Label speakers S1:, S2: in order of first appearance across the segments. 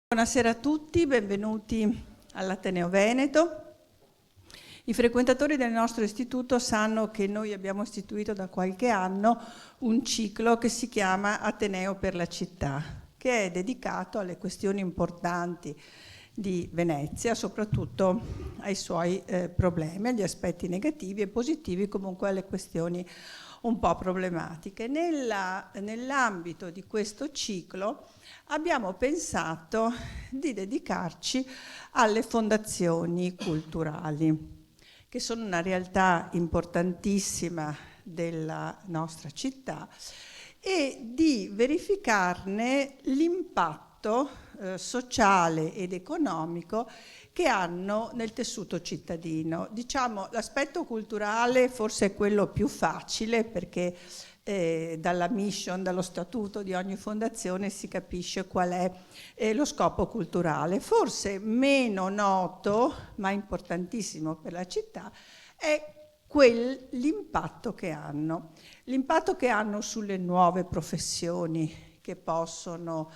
S1: Buonasera a tutti, benvenuti all'Ateneo Veneto. I frequentatori del nostro istituto sanno che noi abbiamo istituito da qualche anno un ciclo che si chiama Ateneo per la città, che è dedicato alle questioni importanti di Venezia, soprattutto ai suoi problemi, agli aspetti negativi e positivi, comunque alle questioni un po' problematiche. Nell'ambito di questo ciclo abbiamo pensato di dedicarci alle fondazioni culturali, che sono una realtà importantissima della nostra città, e di verificarne l'impatto sociale ed economico che hanno nel tessuto cittadino. Diciamo, l'aspetto culturale forse è quello più facile, perché dalla mission, dallo statuto di ogni fondazione si capisce qual è lo scopo culturale. Forse meno noto, ma importantissimo per la città, è l'impatto che hanno. L'impatto che hanno sulle nuove professioni che possono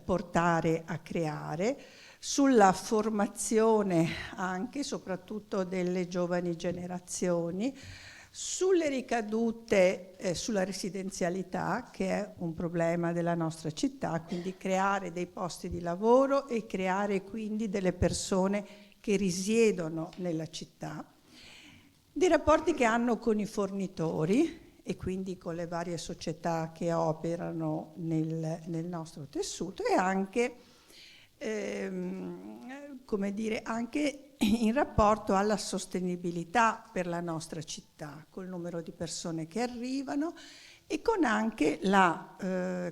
S1: portare a creare, sulla formazione anche, soprattutto delle giovani generazioni, sulle ricadute sulla residenzialità, che è un problema della nostra città, quindi creare dei posti di lavoro e creare quindi delle persone che risiedono nella città, dei rapporti che hanno con i fornitori e quindi con le varie società che operano nel nostro tessuto, e anche come dire, anche in rapporto alla sostenibilità per la nostra città, col numero di persone che arrivano e con anche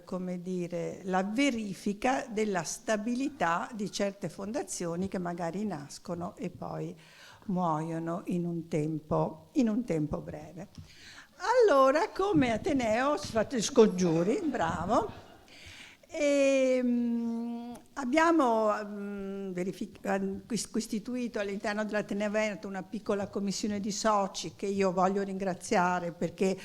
S1: come dire, la verifica della stabilità di certe fondazioni che magari nascono e poi muoiono in un tempo breve. Allora, come Ateneo, fate gli scongiuri, bravo. Abbiamo istituito all'interno dell'Ateneo Veneto una piccola commissione di soci che io voglio ringraziare perché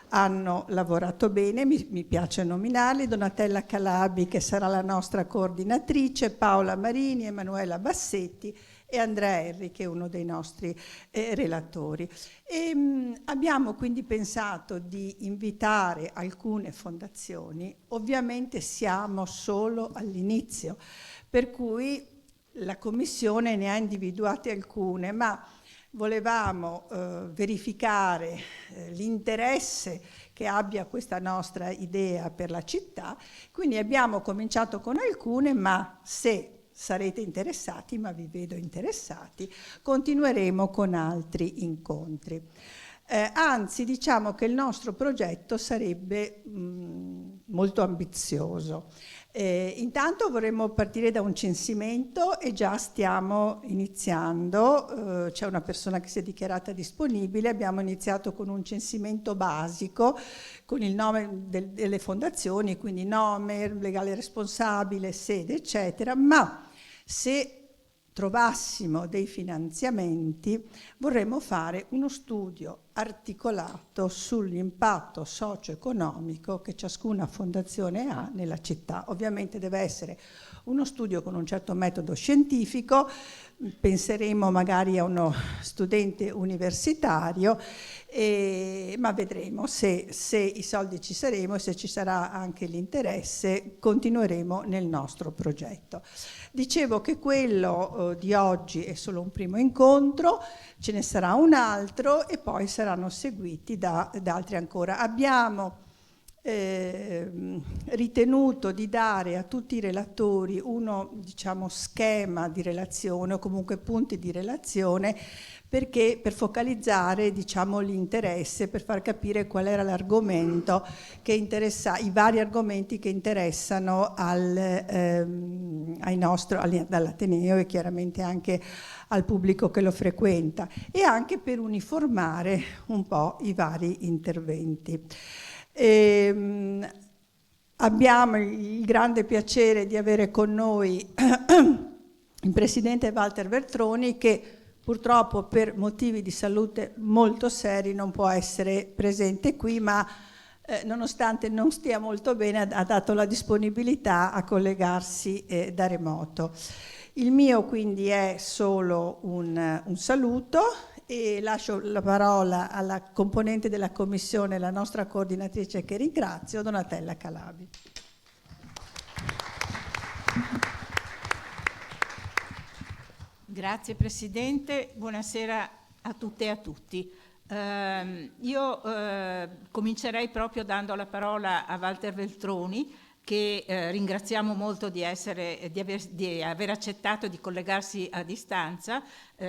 S1: hanno lavorato bene, mi piace nominarli: Donatella Calabi, che sarà la nostra coordinatrice, Paola Marini, Emanuela Bassetti e Andrea Erri, che è uno dei nostri relatori. Abbiamo quindi pensato di invitare alcune fondazioni. Ovviamente siamo solo all'inizio, per cui la Commissione ne ha individuate alcune, ma volevamo verificare l'interesse che abbia questa nostra idea per la città, quindi abbiamo cominciato con alcune, ma se sarete interessati, ma vi vedo interessati, continueremo con altri incontri. Anzi, diciamo che il nostro progetto sarebbe molto ambizioso. Intanto vorremmo partire da un censimento e già stiamo iniziando, c'è una persona che si è dichiarata disponibile. Abbiamo iniziato con un censimento basico con il nome delle fondazioni, quindi nome, legale responsabile, sede, eccetera, ma se trovassimo dei finanziamenti vorremmo fare uno studio articolato sull'impatto socio-economico che ciascuna fondazione ha nella città. Ovviamente deve essere uno studio con un certo metodo scientifico, penseremo magari a uno studente universitario, ma vedremo se i soldi ci saremo e se ci sarà anche l'interesse, continueremo nel nostro progetto. Dicevo che quello di oggi è solo un primo incontro, ce ne sarà un altro e poi saranno seguiti da altri ancora. Abbiamo ritenuto di dare a tutti i relatori uno, diciamo, schema di relazione o comunque punti di relazione, perché per focalizzare, diciamo, l'interesse, per far capire qual era l'argomento che interessa, i vari argomenti che interessano dall'Ateneo e chiaramente anche al pubblico che lo frequenta, e anche per uniformare un po' i vari interventi. Abbiamo il grande piacere di avere con noi il presidente Walter Veltroni, che purtroppo per motivi di salute molto seri non può essere presente qui, ma nonostante non stia molto bene, ha dato la disponibilità a collegarsi da remoto. Il mio quindi è solo un saluto e lascio la parola alla componente della commissione, la nostra coordinatrice che ringrazio, Donatella Calabi.
S2: Grazie Presidente, buonasera a tutte e a tutti. Io comincerei proprio dando la parola a Walter Veltroni, che ringraziamo molto di aver accettato di collegarsi a distanza,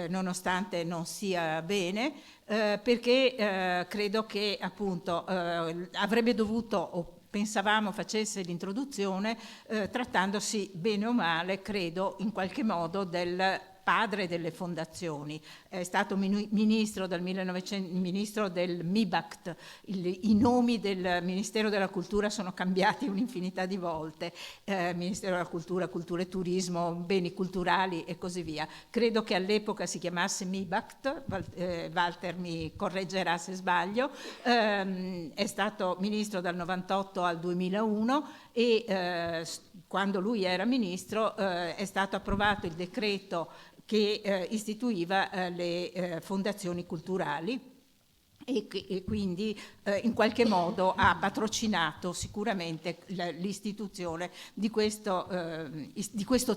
S2: nonostante non sia bene, perché credo che appunto avrebbe dovuto, o pensavamo facesse l'introduzione, trattandosi bene o male, credo, in qualche modo del padre delle fondazioni. È stato ministro del MIBACT, i nomi del Ministero della Cultura sono cambiati un'infinità di volte, Ministero della Cultura, Cultura e Turismo, Beni Culturali e così via. Credo che all'epoca si chiamasse MIBACT, Walter mi correggerà se sbaglio, è stato ministro dal 98 al 2001 e quando lui era ministro è stato approvato il decreto che istituiva le fondazioni culturali e quindi in qualche modo ha patrocinato sicuramente l'istituzione di questo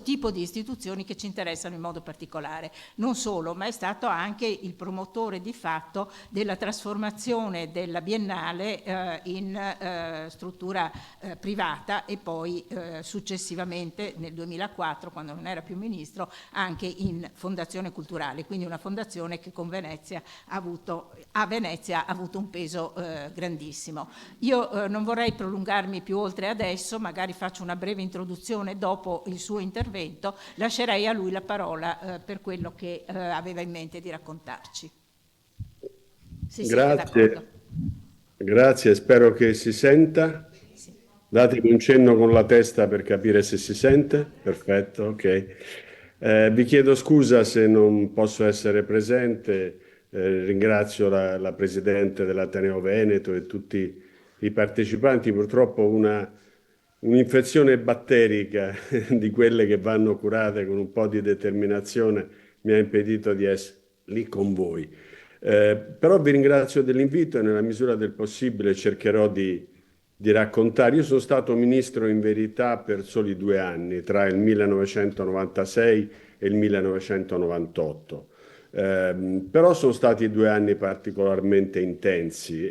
S2: tipo di istituzioni che ci interessano in modo particolare. Non solo, ma è stato anche il promotore di fatto della trasformazione della Biennale in struttura privata e poi successivamente nel 2004, quando non era più ministro, anche in fondazione culturale, quindi una fondazione che con Venezia ha avuto un peso grandissimo. Io non vorrei prolungarmi più oltre adesso, magari faccio una breve introduzione dopo il suo intervento, lascerei a lui la parola per quello che aveva in mente di raccontarci. Se siete d'accordo.
S3: Grazie, spero che si senta.
S2: Sì.
S3: Datemi un cenno con la testa per capire se si sente. Perfetto, ok. Vi chiedo scusa se non posso essere presente. Ringrazio la Presidente dell'Ateneo Veneto e tutti i partecipanti. Purtroppo un'infezione batterica di quelle che vanno curate con un po' di determinazione mi ha impedito di essere lì con voi. Però vi ringrazio dell'invito e nella misura del possibile cercherò di raccontare. Io sono stato ministro in verità per soli 2 anni, tra il 1996 e il 1998. Però sono stati 2 anni particolarmente intensi.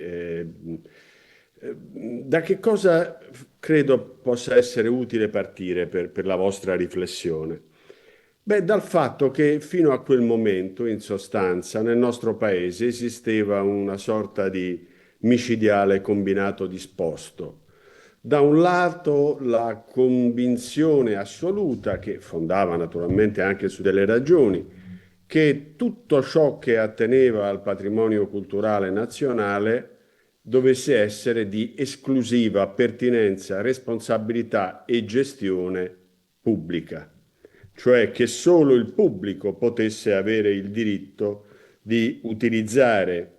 S3: Da che cosa credo possa essere utile partire per la vostra riflessione? Beh, dal fatto che fino a quel momento, in sostanza, nel nostro paese esisteva una sorta di micidiale combinato disposto. Da un lato la convinzione assoluta, che fondava naturalmente anche su delle ragioni, che tutto ciò che atteneva al patrimonio culturale nazionale dovesse essere di esclusiva pertinenza, responsabilità e gestione pubblica, cioè che solo il pubblico potesse avere il diritto di utilizzare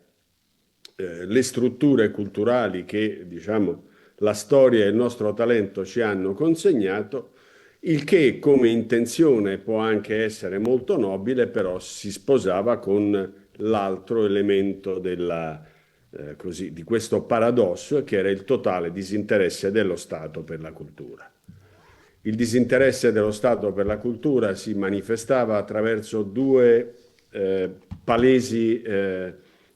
S3: le strutture culturali che, diciamo, la storia e il nostro talento ci hanno consegnato, il che come intenzione può anche essere molto nobile, però si sposava con l'altro elemento di questo paradosso, che era il totale disinteresse dello Stato per la cultura. Il disinteresse dello Stato per la cultura si manifestava attraverso 2 palesi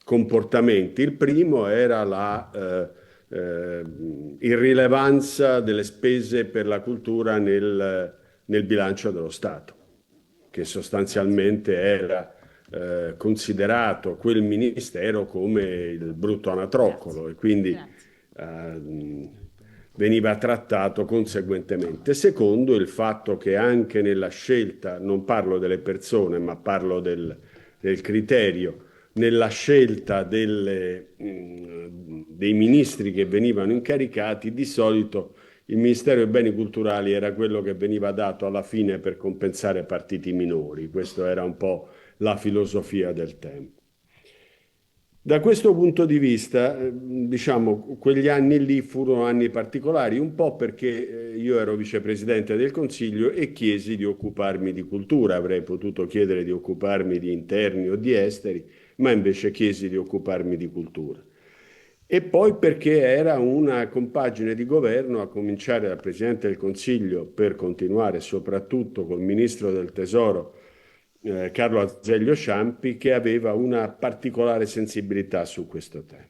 S3: comportamenti. Il primo era la irrilevanza delle spese per la cultura nel bilancio dello Stato, che sostanzialmente era considerato quel ministero come il brutto anatroccolo e quindi veniva trattato conseguentemente. Secondo, il fatto che anche nella scelta, non parlo delle persone, ma parlo del criterio, nella scelta dei ministri che venivano incaricati, di solito il Ministero dei Beni Culturali era quello che veniva dato alla fine per compensare partiti minori. Questa era un po' la filosofia del tempo. Da questo punto di vista, diciamo, quegli anni lì furono anni particolari, un po' perché io ero vicepresidente del Consiglio e chiesi di occuparmi di cultura. Avrei potuto chiedere di occuparmi di interni o di esteri, ma invece chiesi di occuparmi di cultura. E poi perché era una compagine di governo, a cominciare dal Presidente del Consiglio, per continuare soprattutto col Ministro del Tesoro, Carlo Azeglio Ciampi, che aveva una particolare sensibilità su questo tema.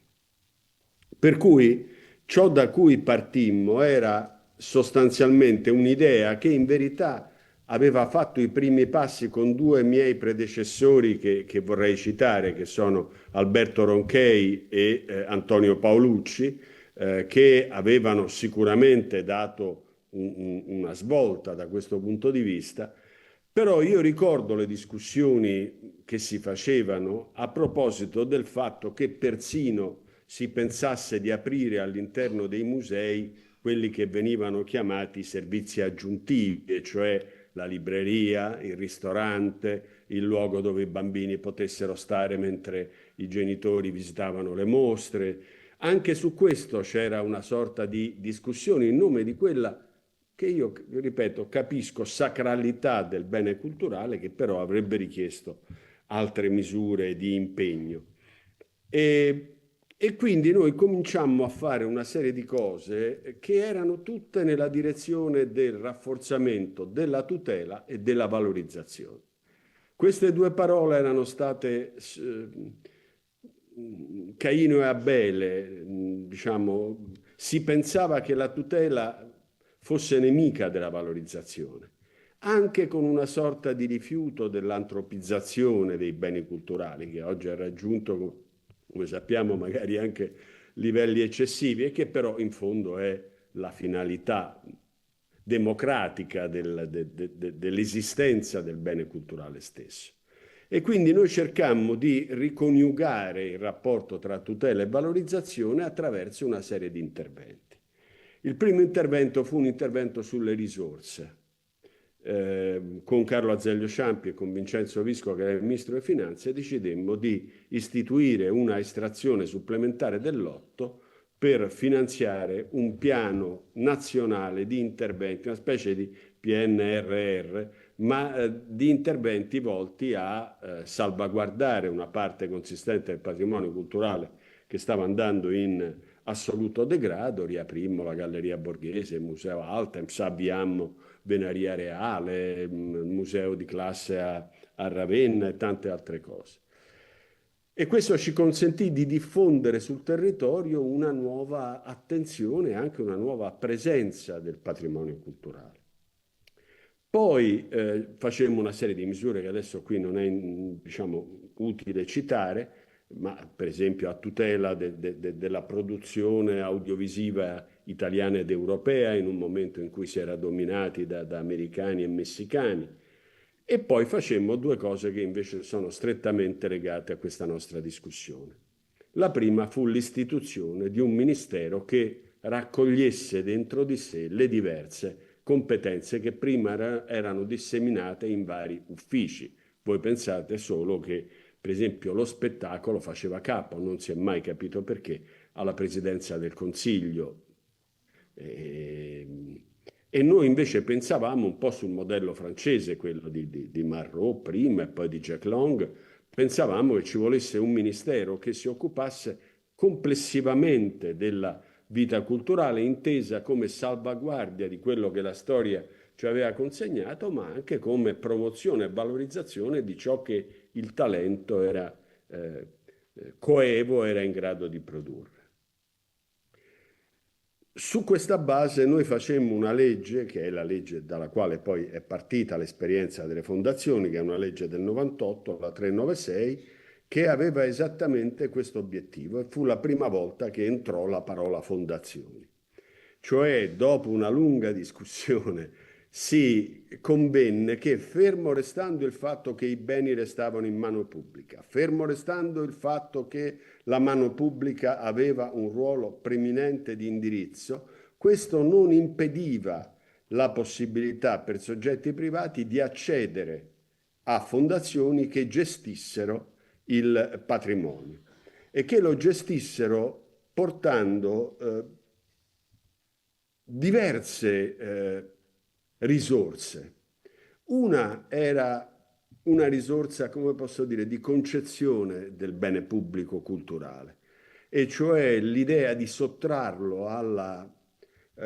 S3: Per cui ciò da cui partimmo era sostanzialmente un'idea che in verità aveva fatto i primi passi con due miei predecessori che vorrei citare, che sono Alberto Ronchey e Antonio Paolucci, che avevano sicuramente dato una svolta da questo punto di vista. Però io ricordo le discussioni che si facevano a proposito del fatto che persino si pensasse di aprire all'interno dei musei quelli che venivano chiamati servizi aggiuntivi, e cioè la libreria, il ristorante, il luogo dove i bambini potessero stare mentre i genitori visitavano le mostre. Anche su questo c'era una sorta di discussione in nome di quella che io, ripeto, capisco sacralità del bene culturale, che però avrebbe richiesto altre misure di impegno. E, e quindi noi cominciammo a fare una serie di cose che erano tutte nella direzione del rafforzamento della tutela e della valorizzazione. Queste due parole erano state Caino e Abele, diciamo, si pensava che la tutela fosse nemica della valorizzazione, anche con una sorta di rifiuto dell'antropizzazione dei beni culturali, che oggi ha raggiunto, come sappiamo, magari anche livelli eccessivi, e che però in fondo è la finalità democratica dell'esistenza del bene culturale stesso. E quindi noi cercammo di riconiugare il rapporto tra tutela e valorizzazione attraverso una serie di interventi. Il primo intervento fu un intervento sulle risorse. Con Carlo Azeglio Ciampi e con Vincenzo Visco, che era il Ministro delle Finanze, decidemmo di istituire una estrazione supplementare del lotto per finanziare un piano nazionale di interventi, una specie di PNRR, ma di interventi volti a salvaguardare una parte consistente del patrimonio culturale che stava andando in assoluto degrado. Riaprimmo la Galleria Borghese, il Museo Altemps, avviammo Venaria Reale, il Museo di classe a Ravenna e tante altre cose. E questo ci consentì di diffondere sul territorio una nuova attenzione e anche una nuova presenza del patrimonio culturale. Poi facemmo una serie di misure che adesso qui non è, diciamo, utile citare, ma per esempio a tutela della produzione audiovisiva italiana ed europea in un momento in cui si era dominati da americani e messicani. E poi facemmo due cose che invece sono strettamente legate a questa nostra discussione. La prima fu l'istituzione di un ministero che raccogliesse dentro di sé le diverse competenze che prima erano disseminate in vari uffici. Voi pensate solo che, per esempio, lo spettacolo faceva capo, non si è mai capito perché, alla Presidenza del Consiglio. E noi invece pensavamo un po' sul modello francese, quello di Marot prima e poi di Jack Long. Pensavamo che ci volesse un ministero che si occupasse complessivamente della vita culturale, intesa come salvaguardia di quello che la storia ci aveva consegnato, ma anche come promozione e valorizzazione di ciò che il talento era coevo, era in grado di produrre. Su questa base noi facemmo una legge, che è la legge dalla quale poi è partita l'esperienza delle fondazioni, che è una legge del 98, la 396, che aveva esattamente questo obiettivo, e fu la prima volta che entrò la parola fondazioni. Cioè, dopo una lunga discussione, si convenne che, fermo restando il fatto che i beni restavano in mano pubblica, fermo restando il fatto che la mano pubblica aveva un ruolo preminente di indirizzo, questo non impediva la possibilità per soggetti privati di accedere a fondazioni che gestissero il patrimonio. e che lo gestissero portando diverse risorse. Una era una risorsa, come posso dire, di concezione del bene pubblico culturale, e cioè l'idea di sottrarlo alla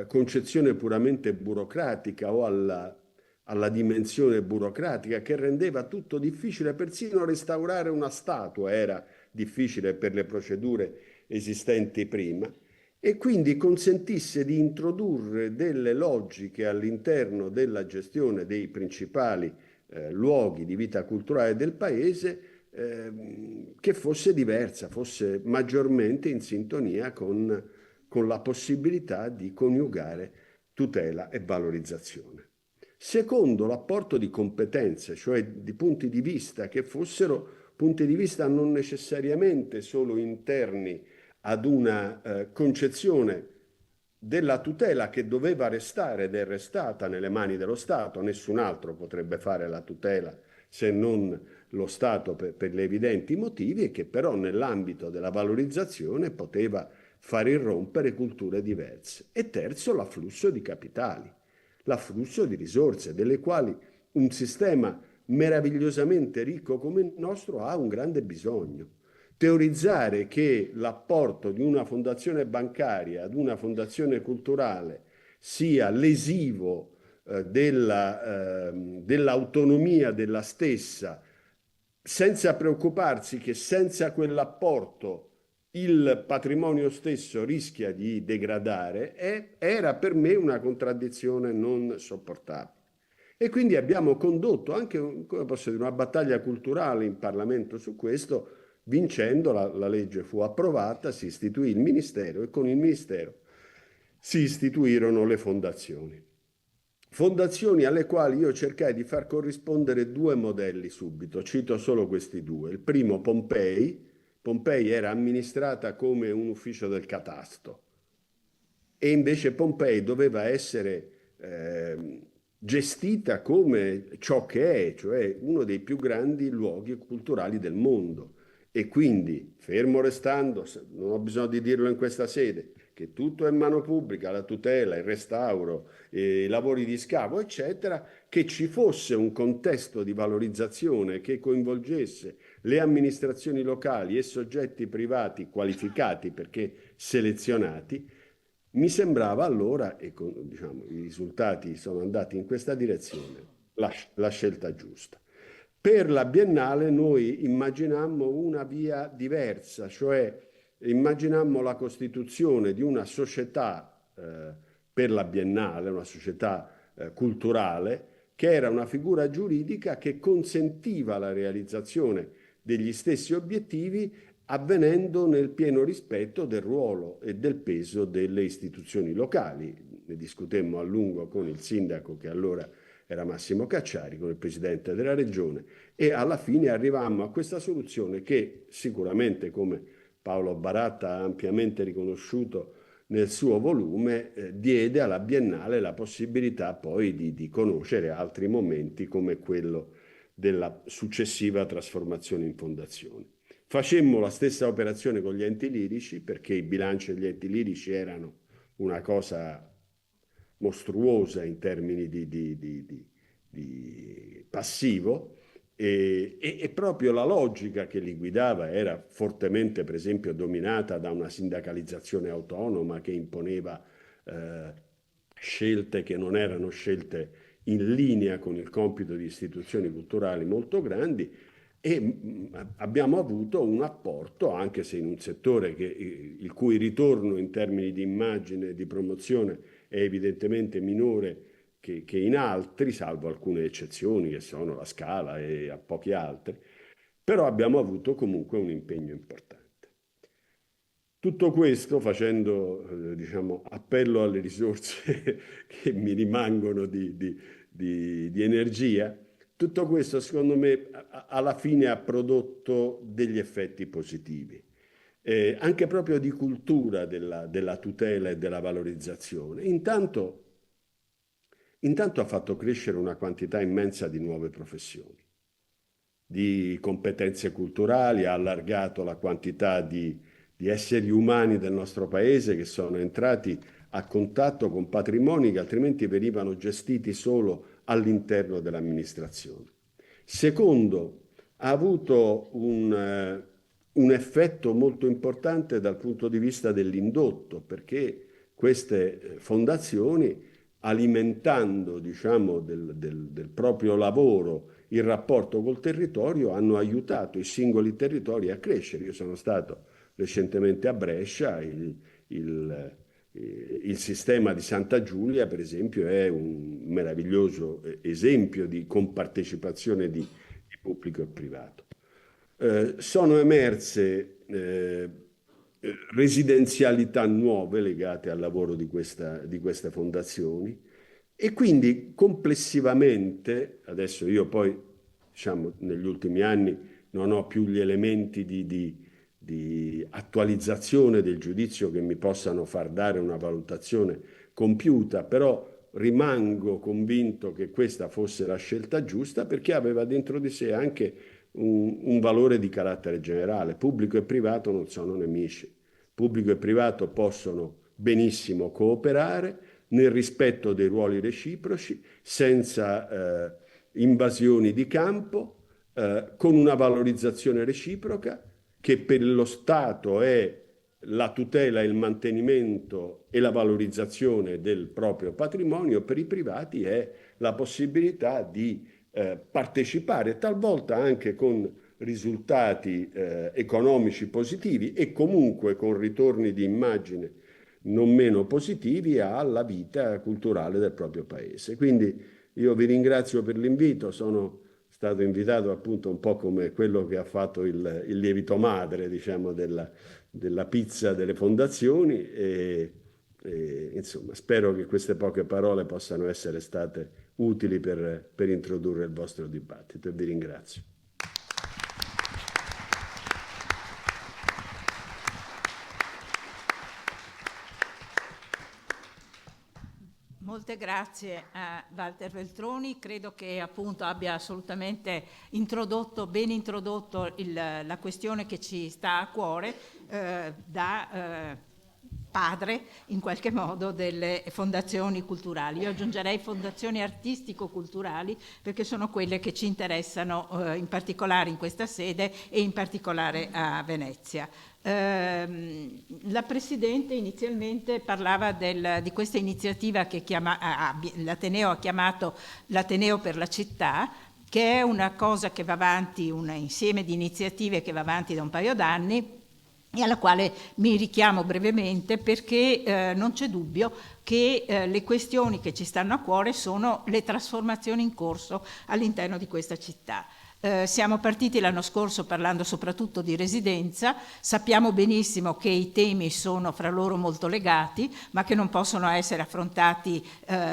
S3: concezione puramente burocratica o alla dimensione burocratica che rendeva tutto difficile, persino restaurare una statua era difficile per le procedure esistenti prima, e quindi consentisse di introdurre delle logiche all'interno della gestione dei principali luoghi di vita culturale del paese, che fosse diversa, fosse maggiormente in sintonia con la possibilità di coniugare tutela e valorizzazione. Secondo, l'apporto di competenze, cioè di punti di vista che fossero punti di vista non necessariamente solo interni ad una concezione della tutela che doveva restare ed è restata nelle mani dello Stato. Nessun altro potrebbe fare la tutela se non lo Stato per gli evidenti motivi, e che però nell'ambito della valorizzazione poteva far irrompere culture diverse. E terzo, l'afflusso di capitali, l'afflusso di risorse, delle quali un sistema meravigliosamente ricco come il nostro ha un grande bisogno. Teorizzare che l'apporto di una fondazione bancaria ad una fondazione culturale sia lesivo dell'autonomia della stessa, senza preoccuparsi che senza quell'apporto il patrimonio stesso rischia di degradare, era per me una contraddizione non sopportabile. E quindi abbiamo condotto anche, come posso dire, una battaglia culturale in Parlamento su questo, vincendo. La legge fu approvata, si istituì il Ministero, e con il Ministero si istituirono le fondazioni. Fondazioni alle quali io cercai di far corrispondere due modelli subito, cito solo questi due. Il primo, Pompei. Pompei era amministrata come un ufficio del catasto, e invece Pompei doveva essere gestita come ciò che è, cioè uno dei più grandi luoghi culturali del mondo. E quindi, fermo restando, non ho bisogno di dirlo in questa sede, che tutto è in mano pubblica, la tutela, il restauro, i lavori di scavo, eccetera, che ci fosse un contesto di valorizzazione che coinvolgesse le amministrazioni locali e soggetti privati qualificati, perché selezionati. Mi sembrava allora, e diciamo, i risultati sono andati in questa direzione, la scelta giusta. Per la Biennale noi immaginammo una via diversa, cioè immaginammo la costituzione di una società per la Biennale, una società culturale, che era una figura giuridica che consentiva la realizzazione degli stessi obiettivi, avvenendo nel pieno rispetto del ruolo e del peso delle istituzioni locali. Ne discutemmo a lungo con il sindaco, che allora era Massimo Cacciari, con il presidente della regione, e alla fine arrivammo a questa soluzione che sicuramente, come Paolo Baratta ha ampiamente riconosciuto nel suo volume, diede alla Biennale la possibilità poi di conoscere altri momenti come quello della successiva trasformazione in fondazione. Facemmo la stessa operazione con gli enti lirici, perché i bilanci degli enti lirici erano una cosa mostruosa in termini di passivo, e proprio la logica che li guidava era fortemente, per esempio, dominata da una sindacalizzazione autonoma che imponeva scelte che non erano scelte in linea con il compito di istituzioni culturali molto grandi. E abbiamo avuto un apporto, anche se in un settore il cui ritorno in termini di immagine e di promozione è evidentemente minore che in altri, salvo alcune eccezioni che sono la Scala e a pochi altri, però abbiamo avuto comunque un impegno importante. Tutto questo facendo, diciamo, appello alle risorse che mi rimangono di energia. Tutto questo, secondo me, alla fine ha prodotto degli effetti positivi, anche proprio di cultura della tutela e della valorizzazione. Intanto ha fatto crescere una quantità immensa di nuove professioni, di competenze culturali, ha allargato la quantità di esseri umani del nostro paese che sono entrati a contatto con patrimoni che altrimenti venivano gestiti solo all'interno dell'amministrazione. Secondo, ha avuto un effetto molto importante dal punto di vista dell'indotto, perché queste fondazioni, alimentando, diciamo, del proprio lavoro il rapporto col territorio, hanno aiutato i singoli territori a crescere. Io sono stato recentemente a Brescia, il sistema di Santa Giulia, per esempio, è un meraviglioso esempio di compartecipazione di pubblico e privato. Sono emerse residenzialità nuove legate al lavoro di queste fondazioni e quindi complessivamente, adesso io poi, diciamo, negli ultimi anni non ho più gli elementi di attualizzazione del giudizio che mi possano far dare una valutazione compiuta, però rimango convinto che questa fosse la scelta giusta perché aveva dentro di sé anche un valore di carattere generale. Pubblico e privato non sono nemici. Pubblico e privato possono benissimo cooperare nel rispetto dei ruoli reciproci, senza invasioni di campo, con una valorizzazione reciproca che per lo Stato è la tutela, il mantenimento e la valorizzazione del proprio patrimonio, per i privati è la possibilità di partecipare, talvolta anche con risultati economici positivi e comunque con ritorni di immagine non meno positivi alla vita culturale del proprio paese. Quindi io vi ringrazio per l'invito, sono stato invitato appunto un po' come quello che ha fatto il lievito madre, diciamo, della pizza delle fondazioni e insomma spero che queste poche parole possano essere state utili per introdurre il vostro dibattito e vi ringrazio.
S2: Molte grazie a Walter Veltroni, credo che appunto abbia assolutamente introdotto, ben introdotto la questione che ci sta a cuore da padre in qualche modo delle fondazioni culturali. Io aggiungerei fondazioni artistico-culturali perché sono quelle che ci interessano in particolare in questa sede e in particolare a Venezia. La Presidente inizialmente parlava di questa iniziativa che l'Ateneo ha chiamato l'Ateneo per la città, che è una cosa che va avanti, un insieme di iniziative che va avanti da un paio d'anni e alla quale mi richiamo brevemente perché non c'è dubbio che le questioni che ci stanno a cuore sono le trasformazioni in corso all'interno di questa città. Siamo partiti l'anno scorso parlando soprattutto di residenza, sappiamo benissimo che i temi sono fra loro molto legati, ma che non possono essere affrontati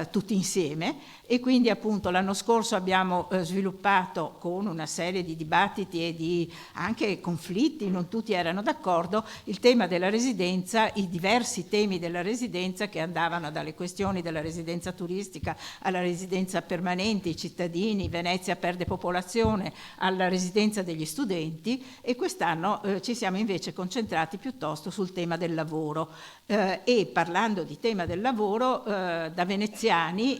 S2: tutti insieme e quindi appunto l'anno scorso abbiamo sviluppato con una serie di dibattiti e di anche conflitti, non tutti erano d'accordo, il tema della residenza, i diversi temi della residenza che andavano dalle questioni della residenza turistica alla residenza permanente, i cittadini, Venezia perde popolazione, alla residenza degli studenti e quest'anno ci siamo invece concentrati piuttosto sul tema del lavoro e parlando di tema del lavoro da veneziani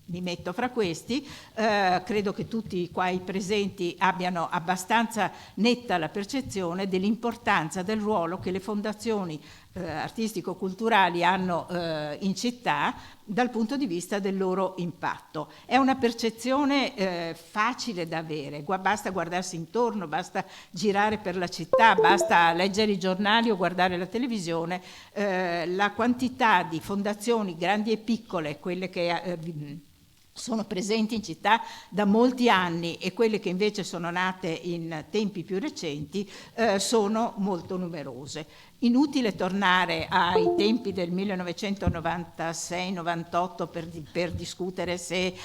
S2: mi metto fra questi, credo che tutti qua i presenti abbiano abbastanza netta la percezione dell'importanza del ruolo che le fondazioni artistico-culturali hanno in città dal punto di vista del loro impatto. È una percezione facile da avere, basta guardarsi intorno, basta girare per la città, basta leggere i giornali o guardare la televisione, la quantità di fondazioni grandi e piccole, quelle che sono presenti in città da molti anni e quelle che invece sono nate in tempi più recenti sono molto numerose. Inutile tornare ai tempi del 1996-98 per discutere se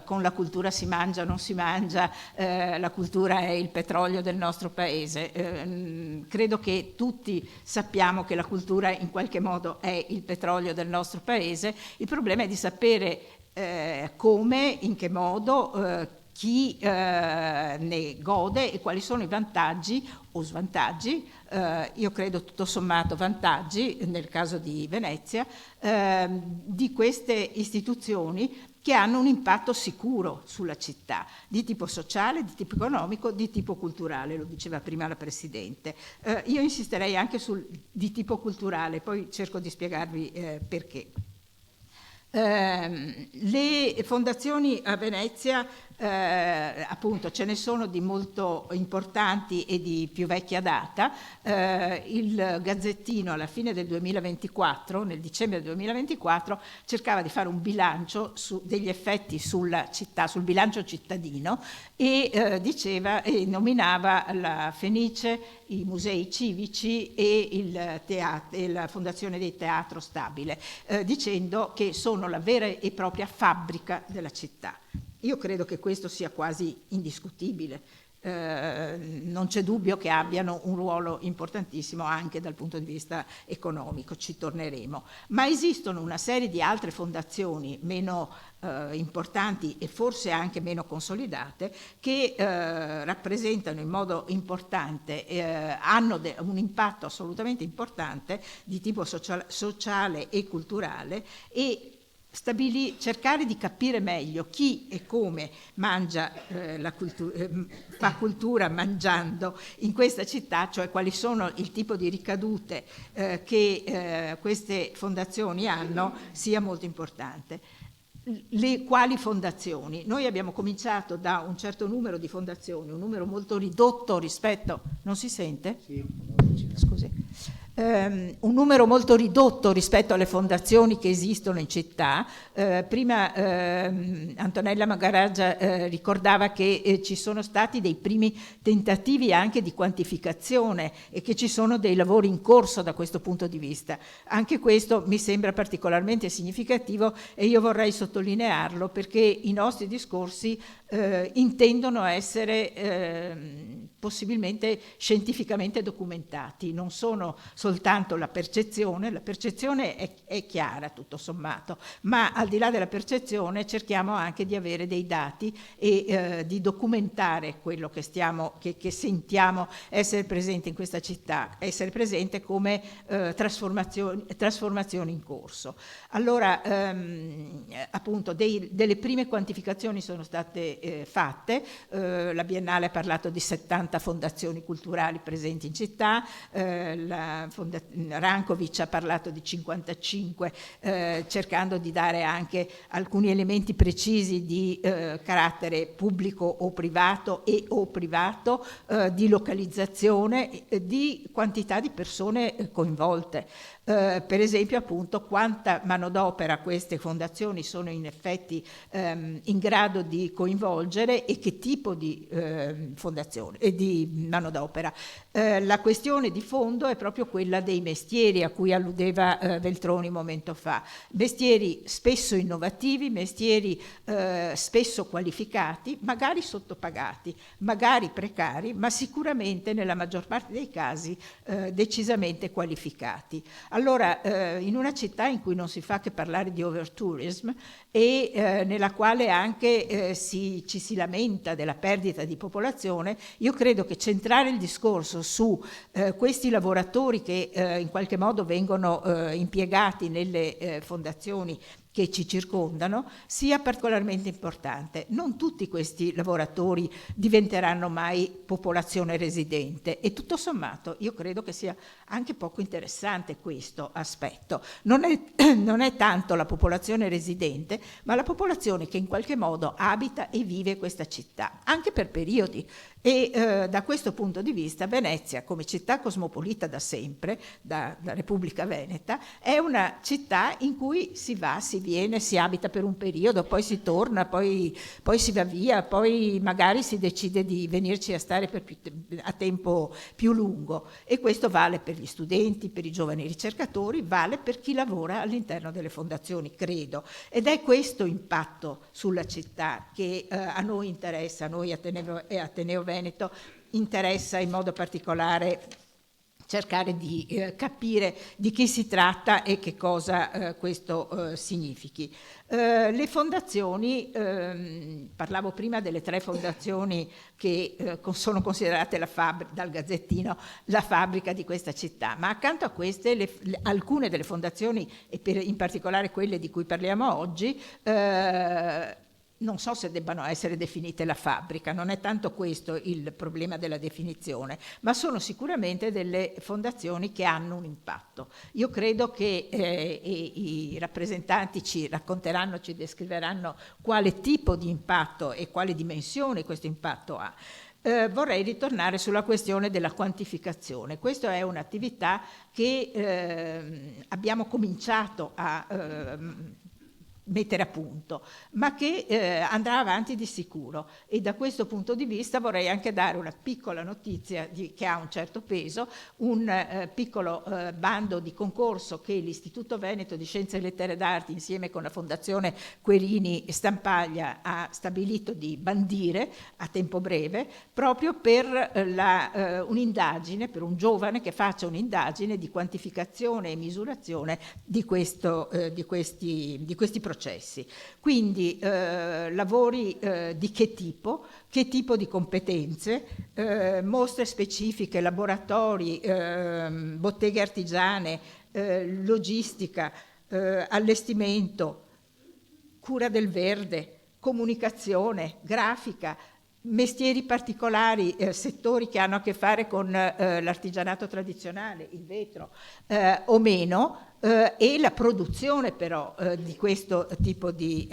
S2: con la cultura si mangia o non si mangia, la cultura è il petrolio del nostro paese. Credo che tutti sappiamo che la cultura in qualche modo è il petrolio del nostro paese, il problema è di sapere come, in che modo, chi ne gode e quali sono i vantaggi o svantaggi, io credo tutto sommato vantaggi nel caso di Venezia, di queste istituzioni che hanno un impatto sicuro sulla città, di tipo sociale, di tipo economico, di tipo culturale, lo diceva prima la Presidente. Io insisterei anche sul di tipo culturale, poi cerco di spiegarvi perché. Le fondazioni a Venezia, appunto, ce ne sono di molto importanti e di più vecchia data. Il Gazzettino alla fine del 2024, nel dicembre del 2024, cercava di fare un bilancio degli effetti sulla città, sul bilancio cittadino, e diceva e nominava la Fenice, i musei civici e la Fondazione del Teatro Stabile, dicendo che sono la vera e propria fabbrica della città. Io credo che questo sia quasi indiscutibile. Non c'è dubbio che abbiano un ruolo importantissimo anche dal punto di vista economico, ci torneremo. Ma esistono una serie di altre fondazioni meno importanti e forse anche meno consolidate che rappresentano in modo importante, hanno un impatto assolutamente importante di tipo sociale e culturale, e cercare di capire meglio chi e come mangia fa cultura mangiando in questa città, cioè quali sono il tipo di ricadute che queste fondazioni hanno, sia molto importante. Quali fondazioni? Noi abbiamo cominciato da un certo numero di fondazioni, un numero molto ridotto rispetto... Non si sente? Sì. Scusi. Un numero molto ridotto rispetto alle fondazioni che esistono in città. Prima Antonella Magaraggia ricordava che ci sono stati dei primi tentativi anche di quantificazione e che ci sono dei lavori in corso da questo punto di vista. Anche questo mi sembra particolarmente significativo e io vorrei sottolinearlo perché i nostri discorsi intendono essere possibilmente scientificamente documentati, non sono soltanto la percezione è chiara tutto sommato, ma al di là della percezione cerchiamo anche di avere dei dati e di documentare quello che sentiamo essere presente in questa città, essere presente come trasformazioni in corso. Allora, appunto, delle prime quantificazioni sono state fatte, la Biennale ha parlato di 70 fondazioni culturali presenti in città, Rankovic ha parlato di 55, cercando di dare anche alcuni elementi precisi di carattere pubblico o privato di localizzazione, di quantità di persone coinvolte. Per esempio, appunto, quanta manodopera queste fondazioni sono in effetti in grado di coinvolgere e che tipo di fondazione e di manodopera. La questione di fondo è proprio quella dei mestieri a cui alludeva Veltroni un momento fa. Mestieri spesso innovativi, mestieri spesso qualificati, magari sottopagati, magari precari, ma sicuramente nella maggior parte dei casi decisamente qualificati. Allora, in una città in cui non si fa che parlare di overtourism e nella quale anche ci si lamenta della perdita di popolazione, io credo che centrare il discorso su questi lavoratori che in qualche modo vengono impiegati nelle fondazioni che ci circondano sia particolarmente importante. Non tutti questi lavoratori diventeranno mai popolazione residente e tutto sommato io credo che sia anche poco interessante questo aspetto. Non è tanto la popolazione residente, ma la popolazione che in qualche modo abita e vive questa città, anche per periodi. E da questo punto di vista Venezia, come città cosmopolita da sempre, da Repubblica Veneta, è una città in cui si va, si viene, si abita per un periodo, poi si torna, poi si va via, poi magari si decide di venirci a stare a tempo più lungo. E questo vale per gli studenti, per i giovani ricercatori, vale per chi lavora all'interno delle fondazioni, credo. Ed è questo impatto sulla città che a noi interessa, a noi Ateneo Veneto interessa in modo particolare cercare di capire di chi si tratta e che cosa questo significhi. Le fondazioni, parlavo prima delle 3 fondazioni che sono considerate dal Gazzettino la fabbrica di questa città, ma accanto a queste alcune delle fondazioni, e in particolare quelle di cui parliamo oggi, non so se debbano essere definite la fabbrica, non è tanto questo il problema della definizione, ma sono sicuramente delle fondazioni che hanno un impatto. Io credo che i rappresentanti ci racconteranno, ci descriveranno quale tipo di impatto e quale dimensione questo impatto ha. Vorrei ritornare sulla questione della quantificazione. Questa è un'attività che abbiamo cominciato a mettere a punto, ma che andrà avanti di sicuro, e da questo punto di vista vorrei anche dare una piccola notizia che ha un certo peso, un piccolo bando di concorso che l'Istituto Veneto di Scienze e Lettere d'Arte insieme con la Fondazione Querini Stampaglia ha stabilito di bandire a tempo breve proprio per un'indagine, per un giovane che faccia un'indagine di quantificazione e misurazione di questi processi. Quindi lavori di che tipo di competenze, mostre specifiche, laboratori, botteghe artigiane, logistica, allestimento, cura del verde, comunicazione, grafica, mestieri particolari, settori che hanno a che fare con l'artigianato tradizionale, il vetro o meno, e la produzione però di questo tipo di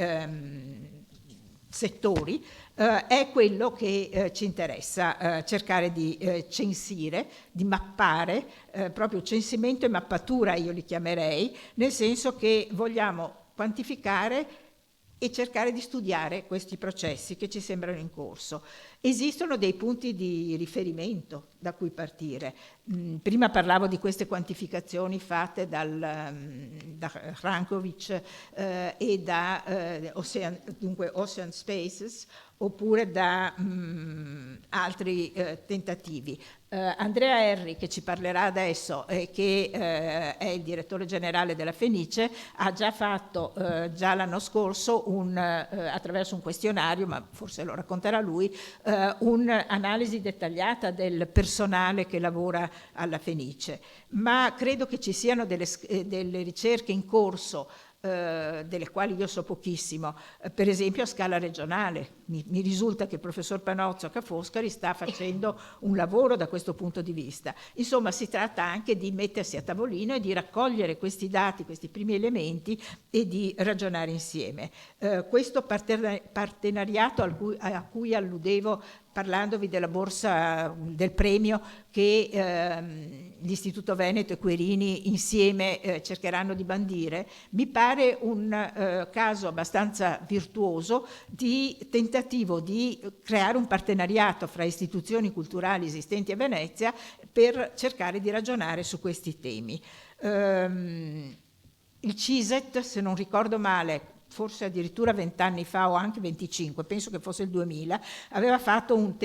S2: settori è quello che ci interessa cercare di censire, di mappare, proprio censimento e mappatura io li chiamerei, nel senso che vogliamo quantificare e cercare di studiare questi processi che ci sembrano in corso. Esistono dei punti di riferimento da cui partire. Prima parlavo di queste quantificazioni fatte da Hrankovic e da Ocean Spaces, oppure da altri tentativi. Andrea Erri, che ci parlerà adesso e che è il direttore generale della Fenice, ha già fatto già l'anno scorso attraverso un questionario, ma forse lo racconterà lui, un'analisi dettagliata del personale che lavora alla Fenice. Ma credo che ci siano delle ricerche in corso, delle quali io so pochissimo, per esempio a scala regionale. Mi risulta che il professor Panozzo a Ca' Foscari sta facendo un lavoro da questo punto di vista. Insomma, si tratta anche di mettersi a tavolino e di raccogliere questi dati, questi primi elementi, e di ragionare insieme. Questo partenariato a cui alludevo parlandovi della borsa, del premio che l'Istituto Veneto e Querini insieme cercheranno di bandire, mi pare un caso abbastanza virtuoso di tentativo di creare un partenariato fra istituzioni culturali esistenti a Venezia per cercare di ragionare su questi temi. Il CISET, se non ricordo male, forse addirittura 20 anni fa o anche 25, penso che fosse il 2000, aveva fatto un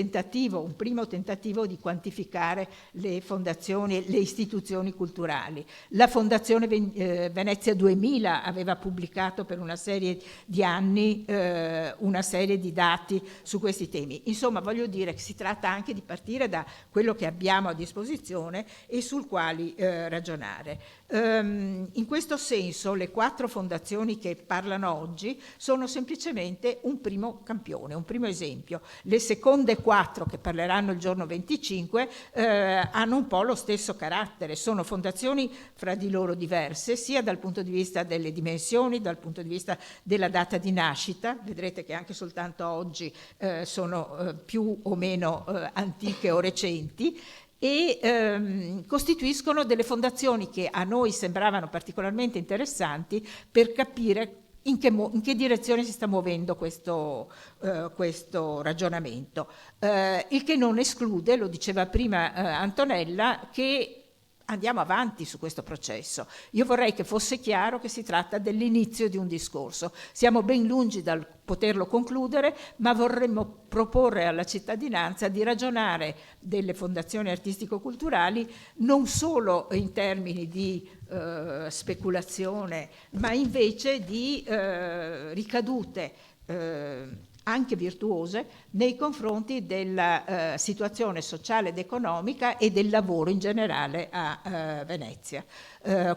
S2: primo tentativo di quantificare le fondazioni, le istituzioni culturali. La Fondazione Venezia 2000 aveva pubblicato per una serie di anni una serie di dati su questi temi. Insomma, voglio dire che si tratta anche di partire da quello che abbiamo a disposizione e sul quali ragionare. In questo senso le 4 fondazioni che parlano oggi sono semplicemente un primo campione, un primo esempio. Le seconde 4 che parleranno il giorno 25 hanno un po' lo stesso carattere, sono fondazioni fra di loro diverse, sia dal punto di vista delle dimensioni, dal punto di vista della data di nascita. Vedrete che anche soltanto oggi sono più o meno antiche o recenti, e costituiscono delle fondazioni che a noi sembravano particolarmente interessanti per capire in che direzione si sta muovendo questo ragionamento, il che non esclude, lo diceva prima Antonella, che andiamo avanti su questo processo. Io vorrei che fosse chiaro che si tratta dell'inizio di un discorso. Siamo ben lungi dal poterlo concludere, ma vorremmo proporre alla cittadinanza di ragionare delle fondazioni artistico-culturali non solo in termini di speculazione, ma invece di ricadute anche virtuose nei confronti della situazione sociale ed economica e del lavoro in generale a Venezia.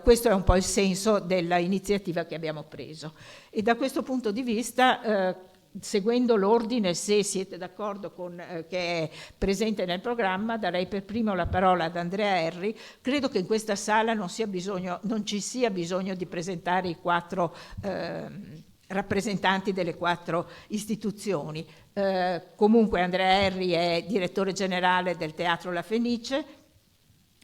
S2: Questo è un po' il senso dell'iniziativa che abbiamo preso. E da questo punto di vista, seguendo l'ordine, se siete d'accordo con che è presente nel programma, darei per primo la parola ad Andrea Erri. Credo che in questa sala non ci sia bisogno di presentare i 4 rappresentanti delle 4 istituzioni. Comunque Andrea Erri è direttore generale del Teatro La Fenice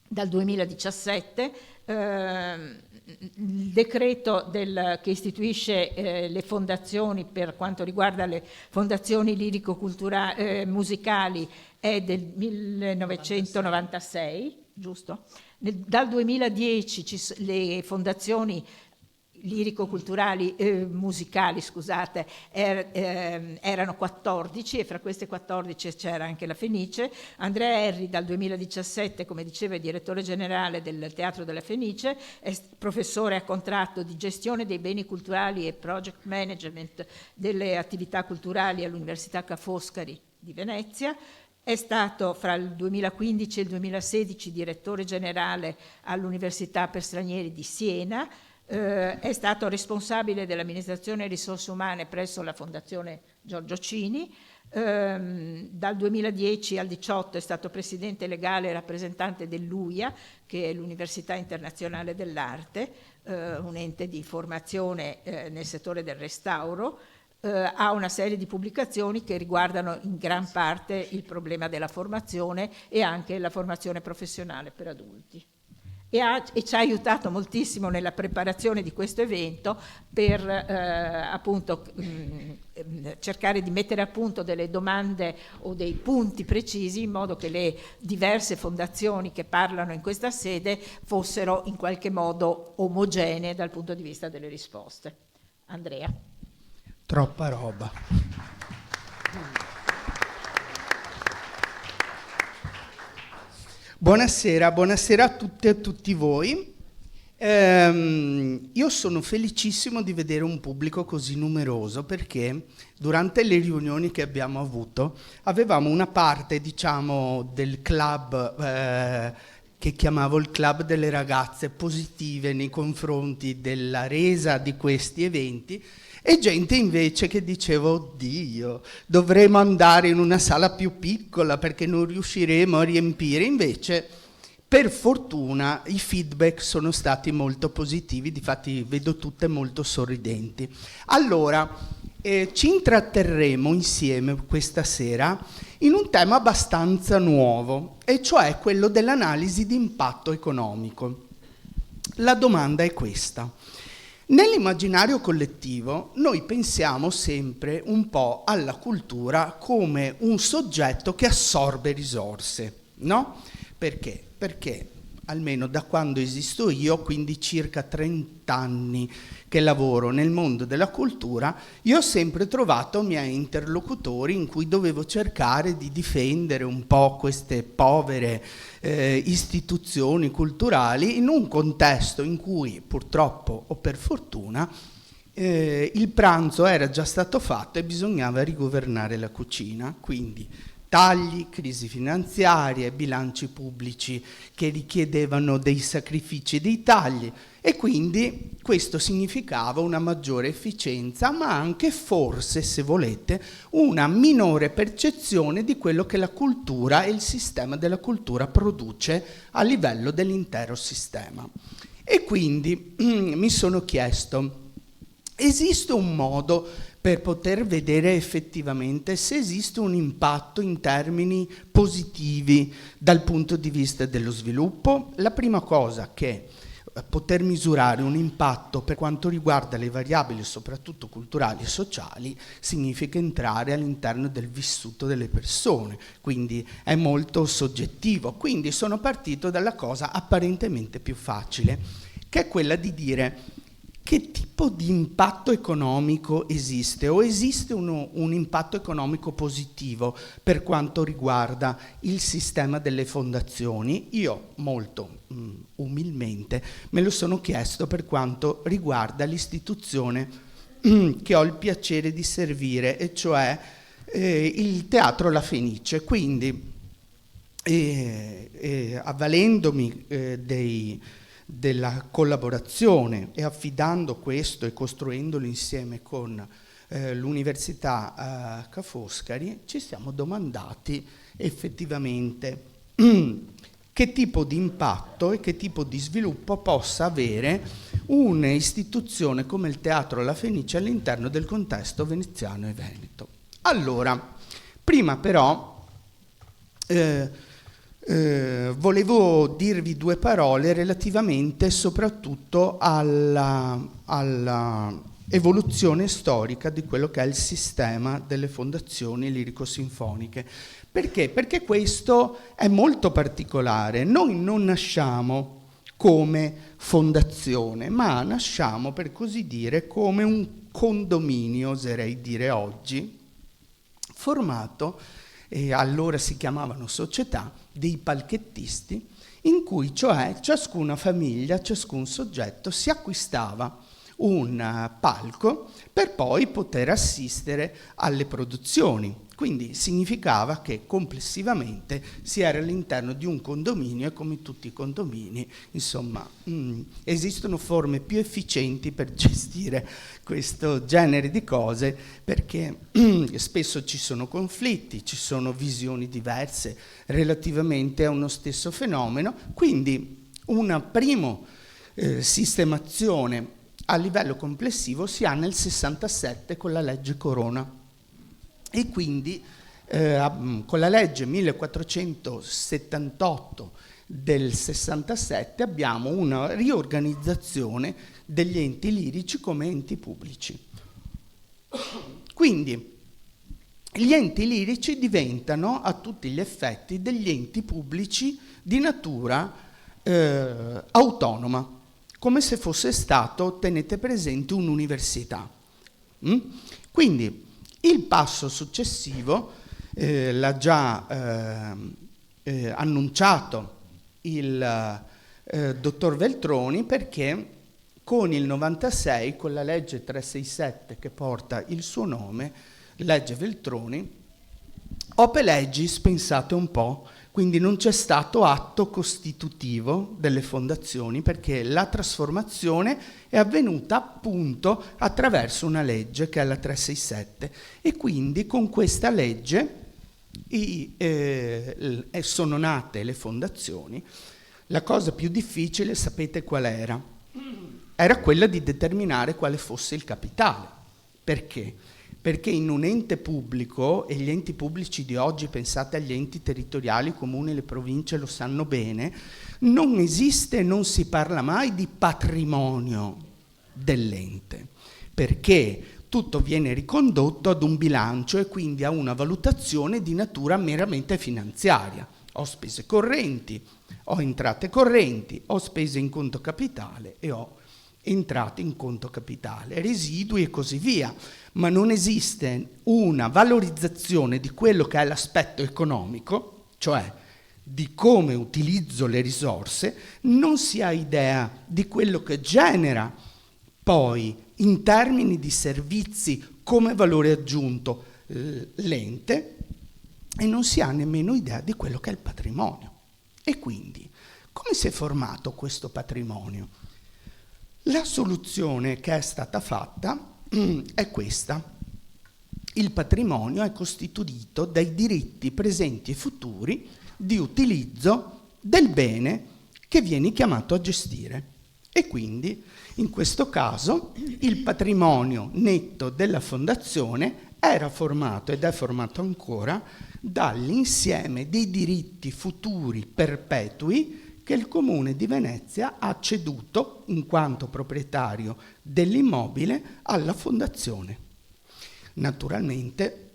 S2: dal 2017. Il decreto che istituisce le fondazioni per quanto riguarda le fondazioni lirico-culturali musicali è del 1996, giusto? Dal 2010 le fondazioni lirico-culturali musicali, scusate, erano 14 e fra queste 14 c'era anche la Fenice. Andrea Erri dal 2017, come diceva, è direttore generale del Teatro della Fenice, è professore a contratto di gestione dei beni culturali e project management delle attività culturali all'Università Ca' Foscari di Venezia. È stato fra il 2015 e il 2016 direttore generale all'Università per Stranieri di Siena. È stato responsabile dell'amministrazione risorse umane presso la Fondazione Giorgio Cini. Dal 2010 al 2018 è stato presidente legale e rappresentante dell'UIA, che è l'Università Internazionale dell'Arte, un ente di formazione nel settore del restauro. Ha una serie di pubblicazioni che riguardano in gran parte il problema della formazione e anche la formazione professionale per adulti. E ci ha aiutato moltissimo nella preparazione di questo evento per appunto cercare di mettere a punto delle domande o dei punti precisi in modo che le diverse fondazioni che parlano in questa sede fossero in qualche modo omogenee dal punto di vista delle risposte. Andrea.
S4: Troppa roba. Buonasera a tutte e a tutti voi. Io sono felicissimo di vedere un pubblico così numeroso perché durante le riunioni che abbiamo avuto avevamo una parte, diciamo, del club che chiamavo il club delle ragazze positive nei confronti della resa di questi eventi e gente invece che diceva oddio, dovremo andare in una sala più piccola perché non riusciremo a riempire. Invece, per fortuna, i feedback sono stati molto positivi, difatti vedo tutte molto sorridenti. Allora, ci intratterremo insieme questa sera in un tema abbastanza nuovo, e cioè quello dell'analisi di impatto economico. La domanda è questa. Nell'immaginario collettivo noi pensiamo sempre un po' alla cultura come un soggetto che assorbe risorse, no? Perché? Perché almeno da quando esisto io, quindi circa 30 anni che lavoro nel mondo della cultura, io ho sempre trovato miei interlocutori in cui dovevo cercare di difendere un po' queste povere istituzioni culturali in un contesto in cui purtroppo o per fortuna il pranzo era già stato fatto e bisognava rigovernare la cucina, quindi tagli, crisi finanziarie, bilanci pubblici che richiedevano dei sacrifici e dei tagli, e quindi questo significava una maggiore efficienza, ma anche forse, se volete, una minore percezione di quello che la cultura e il sistema della cultura produce a livello dell'intero sistema. E quindi mi sono chiesto, esiste un modo per poter vedere effettivamente se esiste un impatto in termini positivi dal punto di vista dello sviluppo? La prima cosa che poter misurare un impatto per quanto riguarda le variabili, soprattutto culturali e sociali, significa entrare all'interno del vissuto delle persone, quindi è molto soggettivo. Quindi sono partito dalla cosa apparentemente più facile, che è quella di dire che tipo di impatto economico esiste, o esiste un impatto economico positivo per quanto riguarda il sistema delle fondazioni. Io molto umilmente me lo sono chiesto per quanto riguarda l'istituzione che ho il piacere di servire, e cioè il Teatro La Fenice. Quindi avvalendomi della collaborazione e affidando questo e costruendolo insieme con l'Università Ca' Foscari, ci siamo domandati effettivamente che tipo di impatto e che tipo di sviluppo possa avere un'istituzione come il Teatro La Fenice all'interno del contesto veneziano e veneto. Allora, prima però volevo dirvi due parole relativamente soprattutto alla evoluzione storica di quello che è il sistema delle fondazioni lirico-sinfoniche. Perché? Perché questo è molto particolare. Noi non nasciamo come fondazione, ma nasciamo, per così dire, come un condominio, oserei dire oggi, formato, e allora si chiamavano società, dei palchettisti, in cui cioè ciascuna famiglia, ciascun soggetto si acquistava un palco per poi poter assistere alle produzioni. Quindi significava che complessivamente si era all'interno di un condominio, e come tutti i condomini, insomma, esistono forme più efficienti per gestire questo genere di cose, perché spesso ci sono conflitti, ci sono visioni diverse relativamente a uno stesso fenomeno. Quindi una prima sistemazione a livello complessivo si ha nel 67 con la legge Corona. E quindi con la legge 1478 del 67 abbiamo una riorganizzazione degli enti lirici come enti pubblici. Quindi gli enti lirici diventano a tutti gli effetti degli enti pubblici di natura autonoma, come se fosse stato, tenete presente, un'università. Quindi il passo successivo l'ha già annunciato il dottor Veltroni, perché con il 96, con la legge 367 che porta il suo nome, legge Veltroni, ope legis, pensate un po', quindi non c'è stato atto costitutivo delle fondazioni, perché la trasformazione è avvenuta appunto attraverso una legge che è la 367, e quindi con questa legge sono nate le fondazioni. La cosa più difficile, sapete qual era? Era quella di determinare quale fosse il capitale. Perché? Perché in un ente pubblico, e gli enti pubblici di oggi, pensate agli enti territoriali, i comuni, le province lo sanno bene, non esiste, non si parla mai di patrimonio dell'ente, perché tutto viene ricondotto ad un bilancio e quindi a una valutazione di natura meramente finanziaria. Ho spese correnti, ho entrate correnti, ho spese in conto capitale e ho entrate in conto capitale, residui e così via, ma non esiste una valorizzazione di quello che è l'aspetto economico, cioè di come utilizzo le risorse, non si ha idea di quello che genera poi in termini di servizi come valore aggiunto l'ente, e non si ha nemmeno idea di quello che è il patrimonio. E quindi come si è formato questo patrimonio? La soluzione che è stata fatta è questa. Il patrimonio è costituito dai diritti presenti e futuri di utilizzo del bene che vieni chiamato a gestire. E quindi, in questo caso, il patrimonio netto della fondazione era formato ed è formato ancora dall'insieme dei diritti futuri perpetui che il Comune di Venezia ha ceduto, in quanto proprietario dell'immobile, alla Fondazione. Naturalmente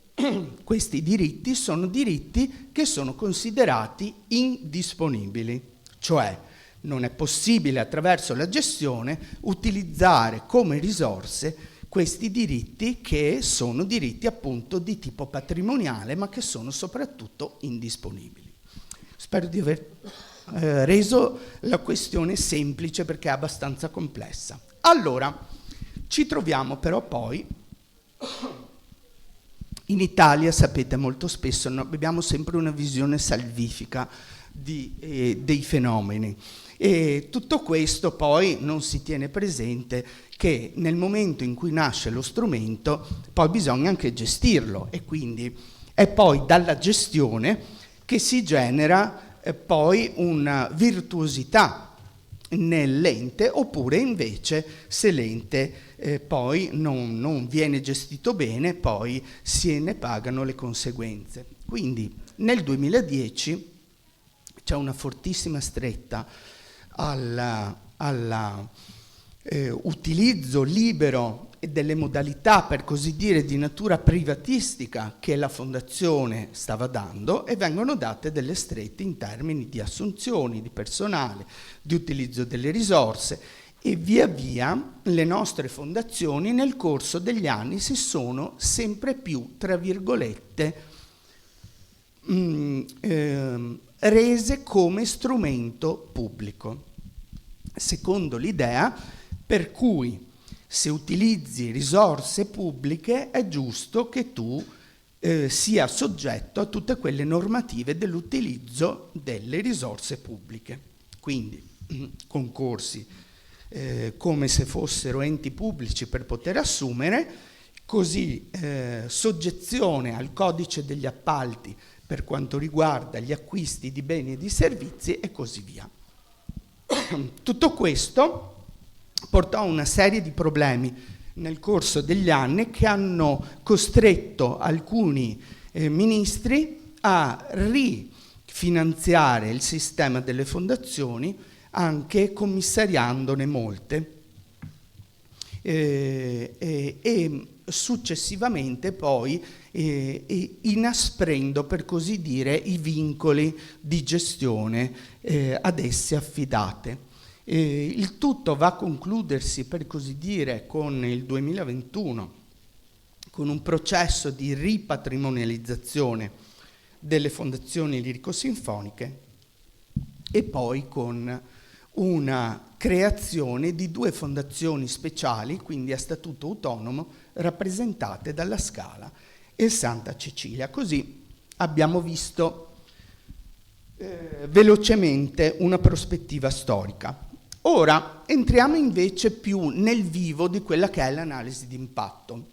S4: questi diritti sono diritti che sono considerati indisponibili, cioè non è possibile attraverso la gestione utilizzare come risorse questi diritti, che sono diritti appunto di tipo patrimoniale, ma che sono soprattutto indisponibili. Spero di aver reso la questione semplice, perché è abbastanza complessa. Allora, ci troviamo però poi in Italia, sapete, molto spesso abbiamo sempre una visione salvifica dei fenomeni, e tutto questo poi non si tiene presente che nel momento in cui nasce lo strumento poi bisogna anche gestirlo, e quindi è poi dalla gestione che si genera poi una virtuosità nell'ente, oppure invece se l'ente poi non viene gestito bene, poi se ne pagano le conseguenze. Quindi nel 2010 c'è una fortissima stretta all'utilizzo libero delle modalità, per così dire, di natura privatistica che la Fondazione stava dando, e vengono date delle strette in termini di assunzioni di personale, di utilizzo delle risorse, e via via le nostre fondazioni nel corso degli anni si sono sempre più, tra virgolette, rese come strumento pubblico, secondo l'idea per cui se utilizzi risorse pubbliche è giusto che tu sia soggetto a tutte quelle normative dell'utilizzo delle risorse pubbliche. Quindi concorsi come se fossero enti pubblici per poter assumere, così soggezione al codice degli appalti per quanto riguarda gli acquisti di beni e di servizi, e così via. Tutto questo portò a una serie di problemi nel corso degli anni, che hanno costretto alcuni ministri a rifinanziare il sistema delle fondazioni, anche commissariandone molte, e successivamente poi inasprendo, per così dire, i vincoli di gestione ad esse affidate. Il tutto va a concludersi, per così dire, con il 2021, con un processo di ripatrimonializzazione delle fondazioni lirico-sinfoniche, e poi con una creazione di 2 fondazioni speciali, quindi a statuto autonomo, rappresentate dalla Scala e Santa Cecilia. Così abbiamo visto velocemente una prospettiva storica. Ora entriamo invece più nel vivo di quella che è l'analisi di impatto.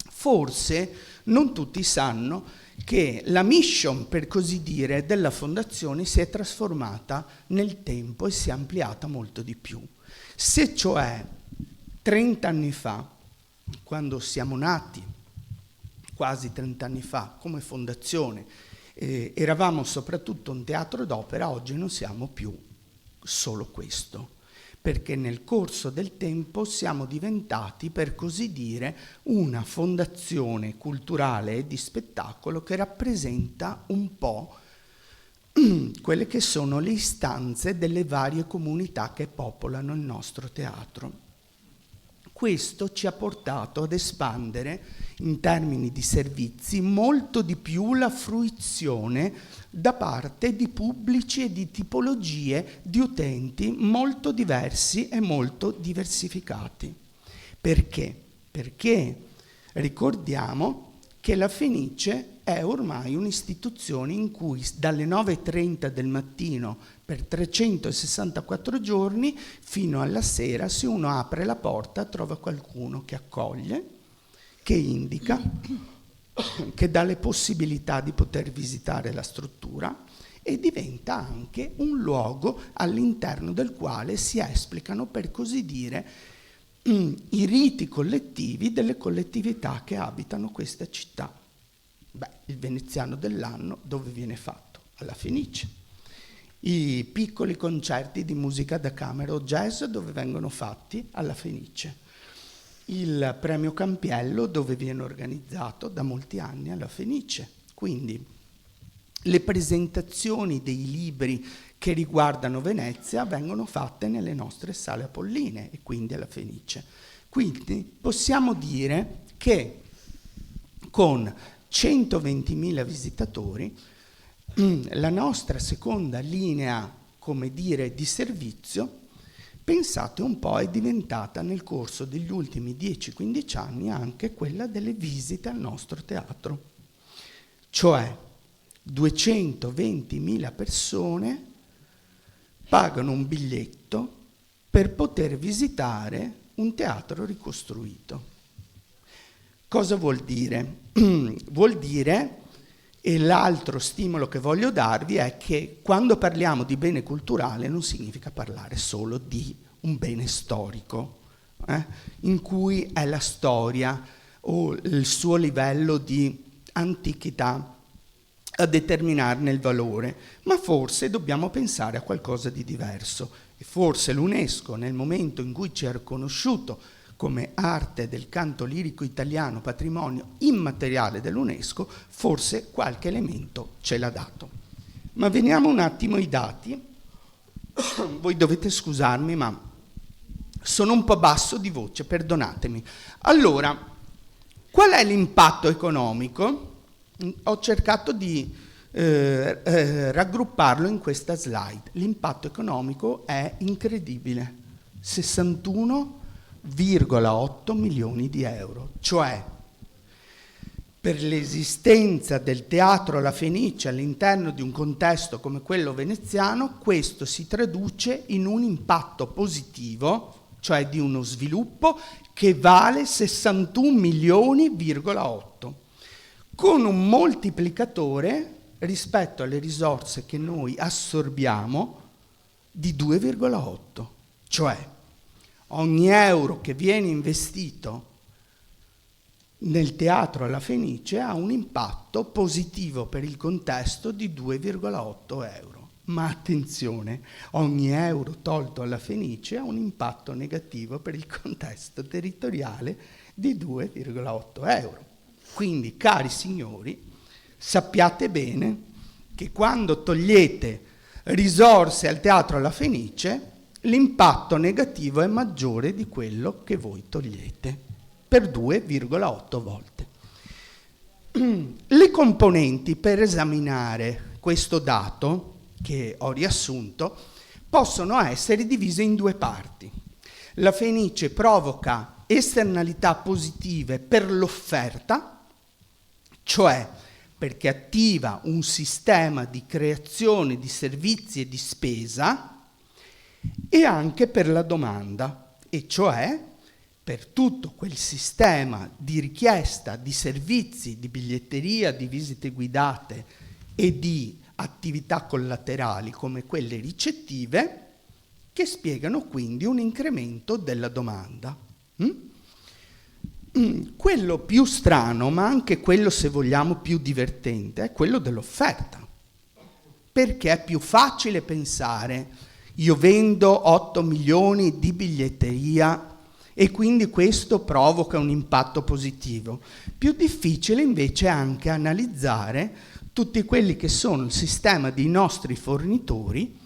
S4: Forse non tutti sanno che la mission, per così dire, della Fondazione si è trasformata nel tempo e si è ampliata molto di più. Se cioè 30 anni fa, quando siamo nati, quasi 30 anni fa, come Fondazione, eravamo soprattutto un teatro d'opera, oggi non siamo più solo questo, perché nel corso del tempo siamo diventati, per così dire, una fondazione culturale e di spettacolo che rappresenta un po' quelle che sono le istanze delle varie comunità che popolano il nostro teatro. Questo ci ha portato ad espandere in termini di servizi molto di più la fruizione da parte di pubblici e di tipologie di utenti molto diversi e molto diversificati. Perché? Perché ricordiamo che la Fenice è ormai un'istituzione in cui dalle 9:30 del mattino per 364 giorni fino alla sera, se uno apre la porta, trova qualcuno che accoglie, che indica, che dà le possibilità di poter visitare la struttura, e diventa anche un luogo all'interno del quale si esplicano, per così dire, i riti collettivi delle collettività che abitano questa città. Il veneziano dell'anno dove viene fatto? Alla Fenice. i piccoli concerti di musica da camera o jazz dove vengono fatti alla Fenice, il premio Campiello dove viene organizzato da molti anni alla Fenice. Quindi le presentazioni dei libri che riguardano Venezia vengono fatte nelle nostre sale apolline e quindi alla Fenice. Quindi possiamo dire che con 120.000 visitatori la nostra seconda linea, come dire, di servizio, pensate un po', è diventata nel corso degli ultimi 10-15 anni anche quella delle visite al nostro teatro. Cioè 220.000 persone pagano un biglietto per poter visitare un teatro ricostruito. Cosa vuol dire? Vuol dire, e l'altro stimolo che voglio darvi è che quando parliamo di bene culturale non significa parlare solo di un bene storico, in cui è la storia o il suo livello di antichità a determinarne il valore, ma forse dobbiamo pensare a qualcosa di diverso. E forse l'UNESCO, nel momento in cui ci ha riconosciuto come arte del canto lirico italiano, patrimonio immateriale dell'UNESCO, forse qualche elemento ce l'ha dato. Ma veniamo un attimo ai dati. Voi dovete scusarmi, ma sono un po' basso di voce, perdonatemi. Allora, qual è l'impatto economico? Ho cercato di raggrupparlo in questa slide. L'impatto economico è incredibile, 61,8 milioni di euro, cioè per l'esistenza del teatro alla Fenice all'interno di un contesto come quello veneziano, questo si traduce in un impatto positivo, cioè di uno sviluppo che vale 61 milioni,8, con un moltiplicatore rispetto alle risorse che noi assorbiamo di 2,8, cioè ogni euro che viene investito nel teatro alla Fenice ha un impatto positivo per il contesto di 2,8 euro. Ma attenzione, ogni euro tolto alla Fenice ha un impatto negativo per il contesto territoriale di 2,8 euro. Quindi, cari signori, sappiate bene che quando togliete risorse al teatro alla Fenice, l'impatto negativo è maggiore di quello che voi togliete, per 2,8 volte. Le componenti per esaminare questo dato, che ho riassunto, possono essere divise in due parti. La Fenice provoca esternalità positive per l'offerta, cioè perché attiva un sistema di creazione di servizi e di spesa, e anche per la domanda, e cioè per tutto quel sistema di richiesta di servizi, di biglietteria, di visite guidate e di attività collaterali come quelle ricettive, che spiegano quindi un incremento della domanda. Quello più strano, ma anche quello, se vogliamo, più divertente, è quello dell'offerta, perché è più facile pensare: io vendo 8 milioni di biglietteria e quindi questo provoca un impatto positivo. Più difficile invece è anche analizzare tutti quelli che sono il sistema dei nostri fornitori,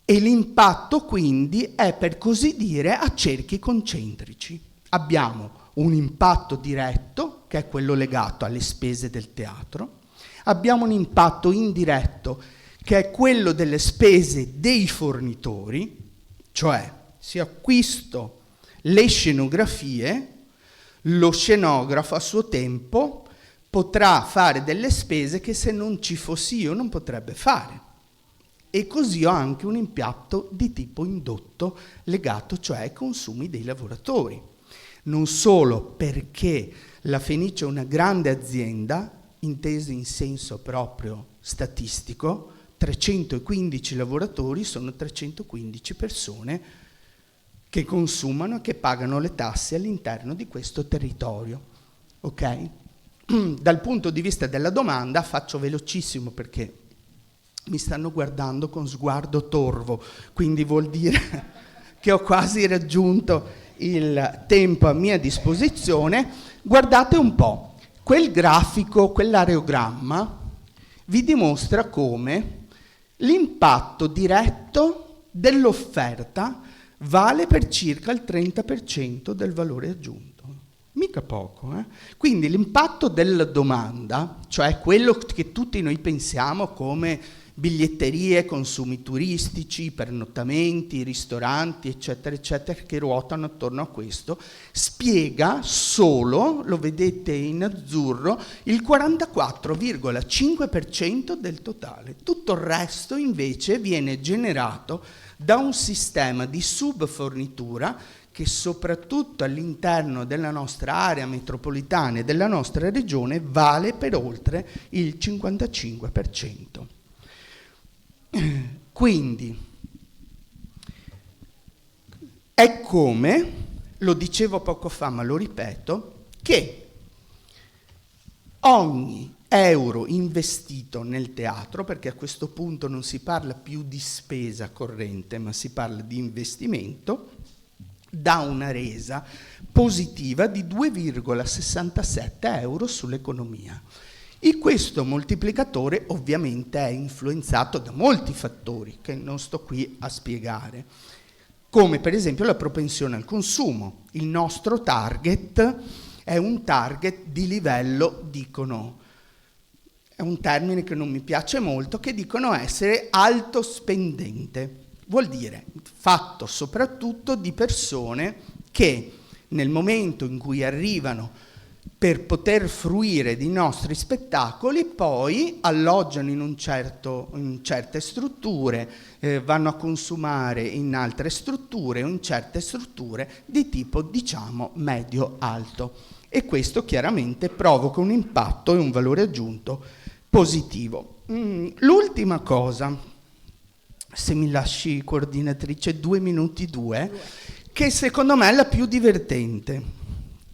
S4: e l'impatto quindi è, per così dire, a cerchi concentrici. Abbiamo un impatto diretto, che è quello legato alle spese del teatro, abbiamo un impatto indiretto, che è quello delle spese dei fornitori, cioè se acquisto le scenografie, lo scenografo a suo tempo potrà fare delle spese che se non ci fossi io non potrebbe fare. E così ho anche un impatto di tipo indotto legato cioè ai consumi dei lavoratori. Non solo perché la Fenice è una grande azienda, intesa in senso proprio statistico, 315 lavoratori sono 315 persone che consumano e che pagano le tasse all'interno di questo territorio. Ok? Dal punto di vista della domanda, faccio velocissimo perché mi stanno guardando con sguardo torvo, quindi vuol dire che ho quasi raggiunto il tempo a mia disposizione. Guardate un po', quel grafico, quell'areogramma vi dimostra come l'impatto diretto dell'offerta vale per circa il 30% del valore aggiunto. Mica poco, eh? Quindi l'impatto della domanda, cioè quello che tutti noi pensiamo come biglietterie, consumi turistici, pernottamenti, ristoranti, eccetera, eccetera, che ruotano attorno a questo, spiega solo, lo vedete in azzurro, il 44,5% del totale. Tutto il resto invece viene generato da un sistema di subfornitura che soprattutto all'interno della nostra area metropolitana e della nostra regione vale per oltre il 55%. Quindi è come, lo dicevo poco fa ma lo ripeto, che ogni euro investito nel teatro, perché a questo punto non si parla più di spesa corrente ma si parla di investimento, dà una resa positiva di 2,67 euro sull'economia. E questo moltiplicatore ovviamente è influenzato da molti fattori che non sto qui a spiegare, come per esempio la propensione al consumo. Il nostro target è un target di livello, dicono, è un termine che non mi piace molto, che dicono essere alto spendente. Vuol dire fatto soprattutto di persone che nel momento in cui arrivano per poter fruire di nostri spettacoli poi alloggiano in certe strutture, vanno a consumare in altre strutture o in certe strutture di tipo, diciamo, medio-alto. E questo chiaramente provoca un impatto e un valore aggiunto positivo. L'ultima cosa, se mi lasci coordinatrice 2 minuti 2, che secondo me è la più divertente,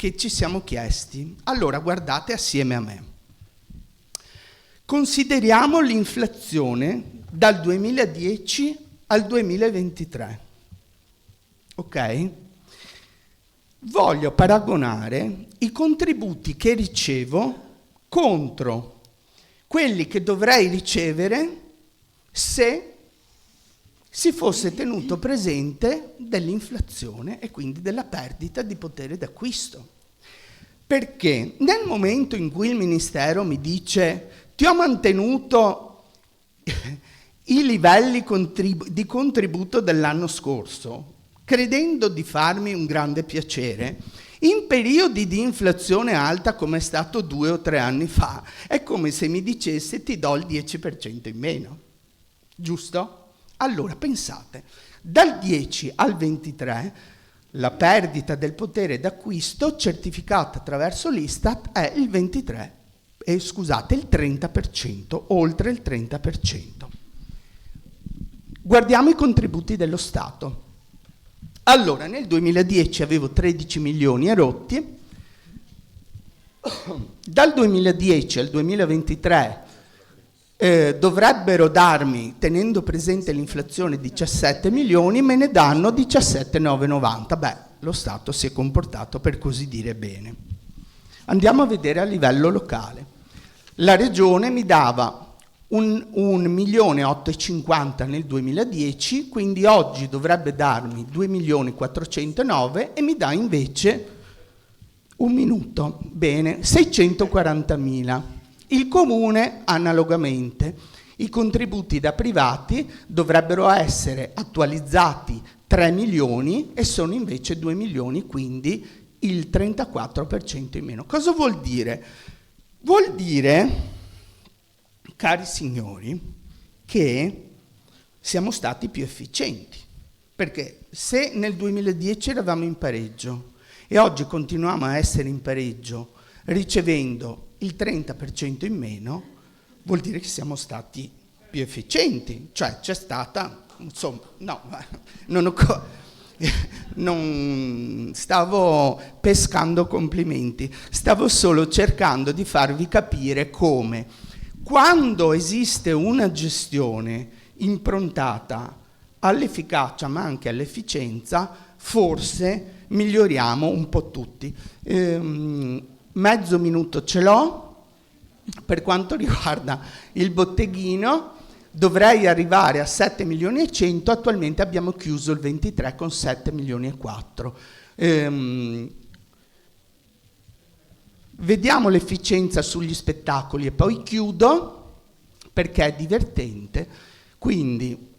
S4: che ci siamo chiesti. Allora, guardate assieme a me. Consideriamo l'inflazione dal 2010 al 2023. Ok? Voglio paragonare i contributi che ricevo contro quelli che dovrei ricevere se si fosse tenuto presente dell'inflazione e quindi della perdita di potere d'acquisto. Perché nel momento in cui il Ministero mi dice ti ho mantenuto i livelli di contributo dell'anno scorso, credendo di farmi un grande piacere, in periodi di inflazione alta come è stato 2 o 3 anni fa, è come se mi dicesse ti do il 10% in meno, giusto? Allora, pensate, dal 10 al 23 la perdita del potere d'acquisto certificata attraverso l'Istat è il 30%, oltre il 30%. Guardiamo i contributi dello Stato. Allora, nel 2010 avevo 13 milioni e rotti, dal 2010 al 2023 dovrebbero darmi, tenendo presente l'inflazione, 17 milioni, me ne danno 17,990. Beh, lo Stato si è comportato per così dire bene. Andiamo a vedere a livello locale. La Regione mi dava 1.850.000 nel 2010, quindi oggi dovrebbe darmi 2.409.000 e mi dà invece 640.000. Il Comune, analogamente, i contributi da privati dovrebbero essere attualizzati 3 milioni e sono invece 2 milioni, quindi il 34% in meno. Cosa vuol dire? Vuol dire, cari signori, che siamo stati più efficienti, perché se nel 2010 eravamo in pareggio e oggi continuiamo a essere in pareggio ricevendo il 30% in meno, vuol dire che siamo stati più efficienti, cioè c'è stata, insomma, no, non stavo pescando complimenti, stavo solo cercando di farvi capire come Quando esiste una gestione improntata all'efficacia ma anche all'efficienza, forse miglioriamo un po' tutti. Mezzo minuto ce l'ho. Per quanto riguarda il botteghino, dovrei arrivare a 7 milioni e 100, attualmente abbiamo chiuso il 23 con 7 milioni e 4. Vediamo l'efficienza sugli spettacoli e poi chiudo, perché è divertente. Quindi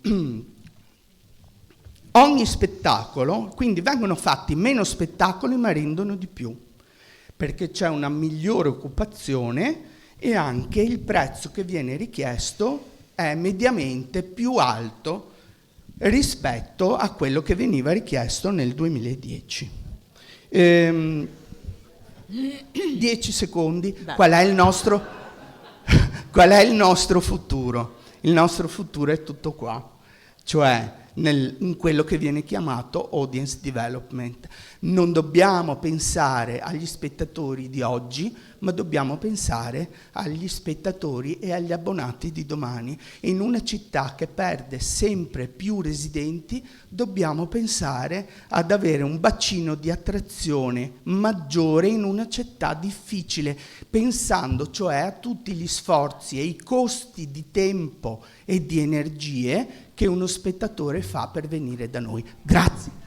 S4: ogni spettacolo, quindi vengono fatti meno spettacoli ma rendono di più, perché c'è una migliore occupazione e anche il prezzo che viene richiesto è mediamente più alto rispetto a quello che veniva richiesto nel 2010. 10 secondi. Qual è il nostro futuro? Il nostro futuro è tutto qua, cioè in quello che viene chiamato audience development. Non dobbiamo pensare agli spettatori di oggi, ma dobbiamo pensare agli spettatori e agli abbonati di domani. In una città che perde sempre più residenti, dobbiamo pensare ad avere un bacino di attrazione maggiore in una città difficile, pensando cioè a tutti gli sforzi e i costi di tempo e di energie che uno spettatore fa per venire da noi. Grazie.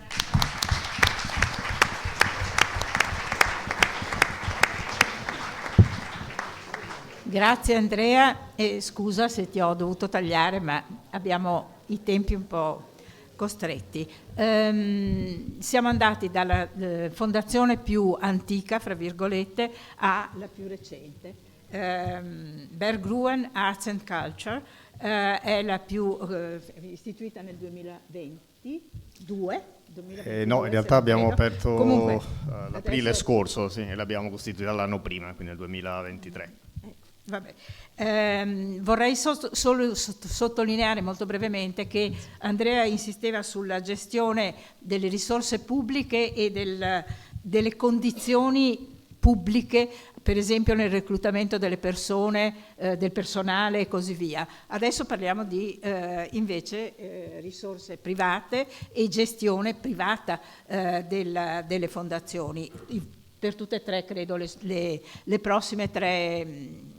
S2: Grazie Andrea, e scusa se ti ho dovuto tagliare, ma abbiamo i tempi un po' costretti. Siamo andati dalla fondazione più antica, fra virgolette, alla più recente. Berggruen Arts and Culture è la più istituita nel 2022.
S5: No, in realtà abbiamo aperto
S2: comunque,
S5: l'aprile scorso, sì, e l'abbiamo costituita l'anno prima, quindi nel 2023.
S2: Vabbè. Vorrei solo sottolineare molto brevemente che Andrea insisteva sulla gestione delle risorse pubbliche e delle condizioni pubbliche, per esempio nel reclutamento delle persone, del personale e così via. Adesso parliamo di invece risorse private e gestione privata delle fondazioni. Per tutte e tre, credo, le prossime tre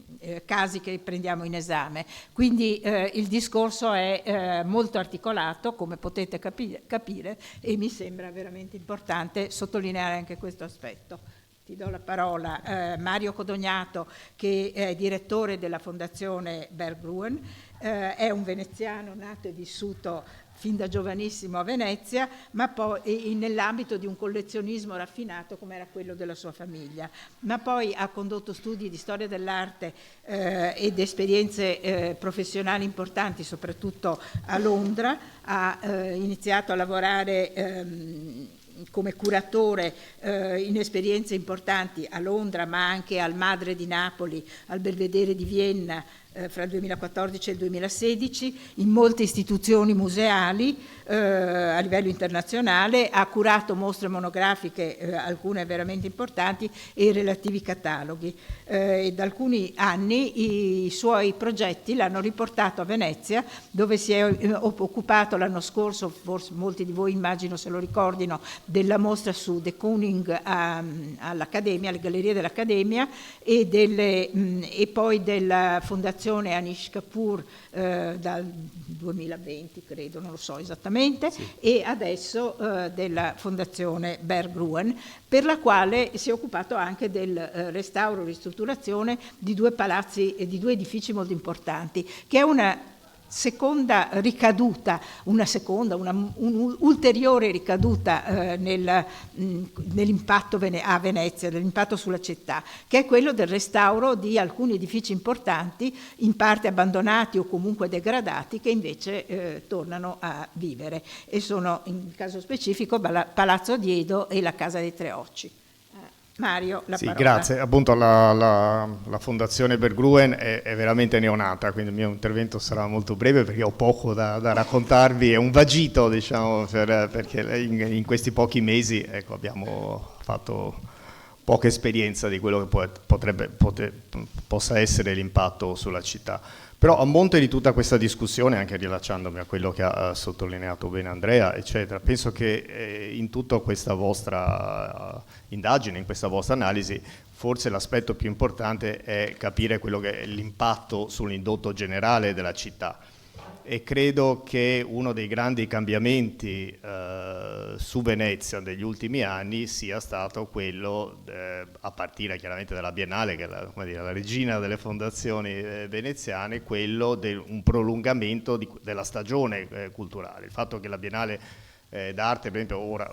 S2: casi che prendiamo in esame. Quindi il discorso è molto articolato, come potete capire, e mi sembra veramente importante sottolineare anche questo aspetto. Ti do la parola Mario Codognato, che è direttore della Fondazione Berggruen, è un veneziano nato e vissuto fin da giovanissimo a Venezia, ma poi nell'ambito di un collezionismo raffinato come era quello della sua famiglia, ma poi ha condotto studi di storia dell'arte ed esperienze professionali importanti, soprattutto a Londra. Ha iniziato a lavorare come curatore in esperienze importanti a Londra, ma anche al Madre di Napoli, al Belvedere di Vienna, fra il 2014 e il 2016, in molte istituzioni museali a livello internazionale, ha curato mostre monografiche, alcune veramente importanti, e i relativi cataloghi. Da alcuni anni i suoi progetti l'hanno riportato a Venezia, dove si è occupato l'anno scorso, forse molti di voi immagino se lo ricordino, della mostra su De Kooning all'Accademia, alle Gallerie dell'Accademia, e poi della Fondazione Anish Kapoor dal 2020, credo, non lo so esattamente, sì. E adesso della Fondazione Berggruen, per la quale si è occupato anche del restauro e ristrutturazione di due palazzi e di due edifici molto importanti, che è una seconda ricaduta, un'ulteriore ricaduta nell'impatto a Venezia, dell'impatto sulla città, che è quello del restauro di alcuni edifici importanti, in parte abbandonati o comunque degradati, che invece tornano a vivere, e sono in caso specifico Palazzo Diedo e la Casa dei Tre Occhi. Mario, la parola.
S5: Grazie. Appunto la Fondazione Berggruen è veramente neonata, quindi il mio intervento sarà molto breve perché ho poco da raccontarvi, è un vagito, diciamo, perché in questi pochi mesi abbiamo fatto poca esperienza di quello che possa essere l'impatto sulla città. Però a monte di tutta questa discussione, anche rilacciandomi a quello che ha sottolineato bene Andrea, eccetera, penso che in tutta questa vostra indagine, in questa vostra analisi, forse l'aspetto più importante è capire quello che è l'impatto sull'indotto generale della città. E credo che uno dei grandi cambiamenti su Venezia negli ultimi anni sia stato quello, a partire chiaramente dalla Biennale, che è la regina delle fondazioni veneziane, quello di un prolungamento della stagione culturale. Il fatto che la Biennale d'arte, per esempio, ora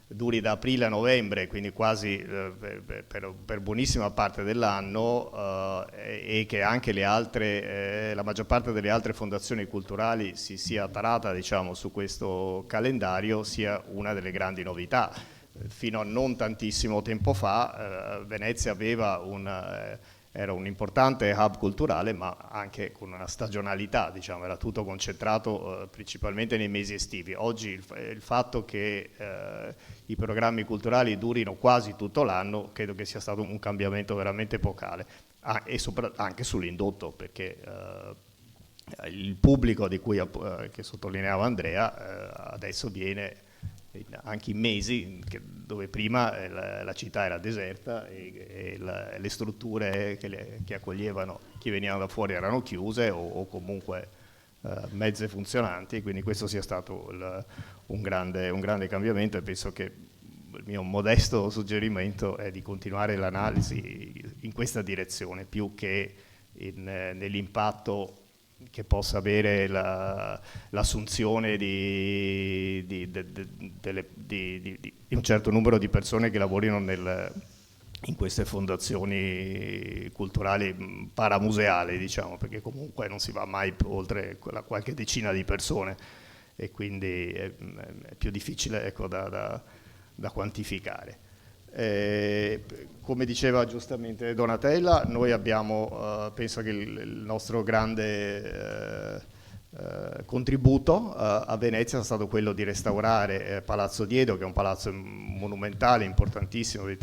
S5: duri da aprile a novembre, quindi quasi per buonissima parte dell'anno, e che anche la maggior parte delle altre fondazioni culturali si sia tarata, diciamo, su questo calendario, sia una delle grandi novità. Fino a non tantissimo tempo fa Venezia aveva era un importante hub culturale, ma anche con una stagionalità, diciamo, era tutto concentrato principalmente nei mesi estivi. Oggi il fatto che i programmi culturali durino quasi tutto l'anno credo che sia stato un cambiamento veramente epocale, e anche sull'indotto, perché il pubblico che sottolineava Andrea adesso viene anche in mesi dove prima la città era deserta e le strutture che accoglievano chi veniva da fuori erano chiuse o comunque mezze funzionanti, quindi questo sia stato un grande cambiamento, e penso che il mio modesto suggerimento è di continuare l'analisi in questa direzione più che nell'impatto che possa avere l'assunzione di un certo numero di persone che lavorino in queste fondazioni culturali paramuseali, diciamo, perché comunque non si va mai oltre qualche decina di persone e quindi è più difficile, ecco, da quantificare. Come diceva giustamente Donatella, noi abbiamo, penso che il nostro grande contributo a Venezia è stato quello di restaurare Palazzo Diedo, che è un palazzo monumentale, importantissimo di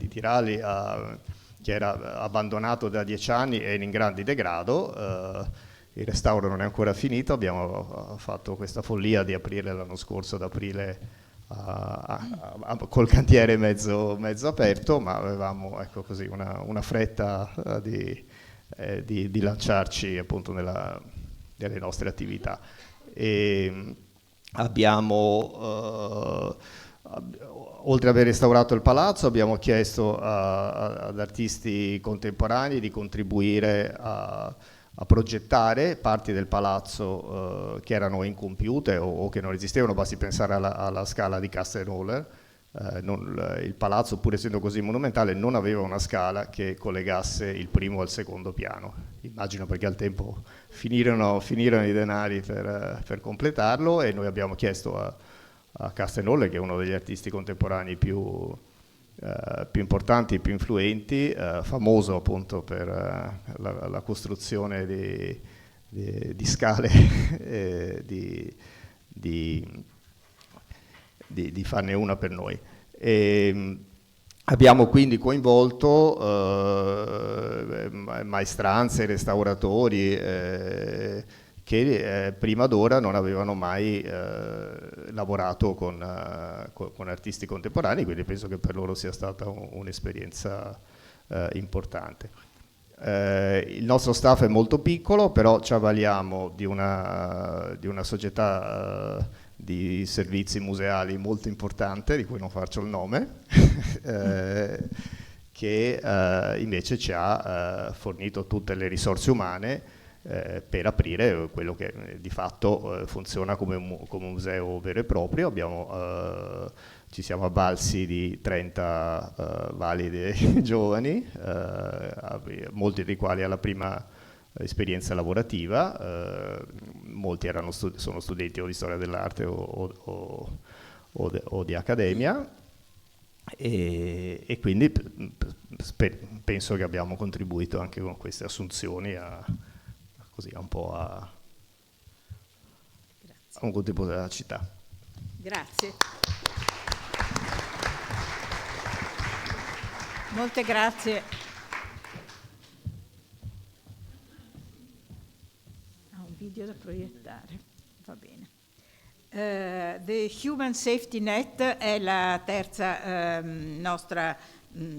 S5: Tirali, che era abbandonato da 10 anni e in grande degrado. Il restauro non è ancora finito, abbiamo fatto questa follia di aprire l'anno scorso ad aprile col cantiere mezzo aperto, ma avevamo, ecco, così una fretta di lanciarci appunto nelle nostre attività. E abbiamo oltre ad aver restaurato il palazzo, abbiamo chiesto ad artisti contemporanei di contribuire a progettare parti del palazzo che erano incompiute o che non esistevano. Basti pensare alla scala di Castelnuovo. Il palazzo, pur essendo così monumentale, non aveva una scala che collegasse il primo al secondo piano. Immagino perché al tempo finirono i denari per completarlo, e noi abbiamo chiesto a Castelnuovo, che è uno degli artisti contemporanei più importanti e più influenti, famoso appunto per la costruzione di scale, di farne una per noi. Abbiamo quindi coinvolto maestranze, restauratori che prima d'ora non avevano mai lavorato con artisti contemporanei, quindi penso che per loro sia stata un'esperienza importante. Il nostro staff è molto piccolo, però ci avvaliamo di una società di servizi museali molto importante, di cui non faccio il nome, che invece ci ha fornito tutte le risorse umane per aprire quello che di fatto funziona come un museo vero e proprio. Ci siamo avvalsi di 30 validi giovani, molti dei quali alla prima esperienza lavorativa, molti sono studenti o di storia dell'arte o di accademia, e quindi penso che abbiamo contribuito anche con queste assunzioni così un po' a un contributo della città.
S2: Grazie. Molte grazie. Ho un video da proiettare, va bene. The Human Safety Net è la terza nostra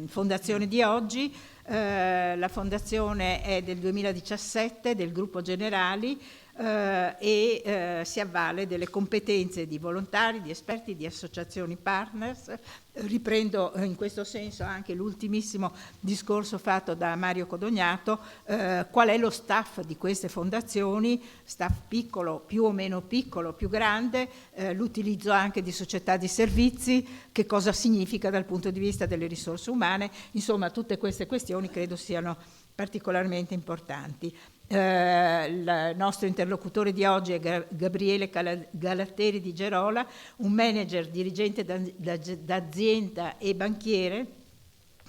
S2: fondazione di oggi. La fondazione è del 2017 del gruppo Generali e si avvale delle competenze di volontari, di esperti, di associazioni partners. Riprendo in questo senso anche l'ultimissimo discorso fatto da Mario Codognato. Qual è lo staff di queste fondazioni? Staff piccolo, più o meno piccolo, più grande, l'utilizzo anche di società di servizi, che cosa significa dal punto di vista delle risorse umane. Insomma, tutte queste questioni credo siano particolarmente importanti. Il nostro interlocutore di oggi è Gabriele Galatteri di Gerola, un manager, dirigente d'azienda e banchiere,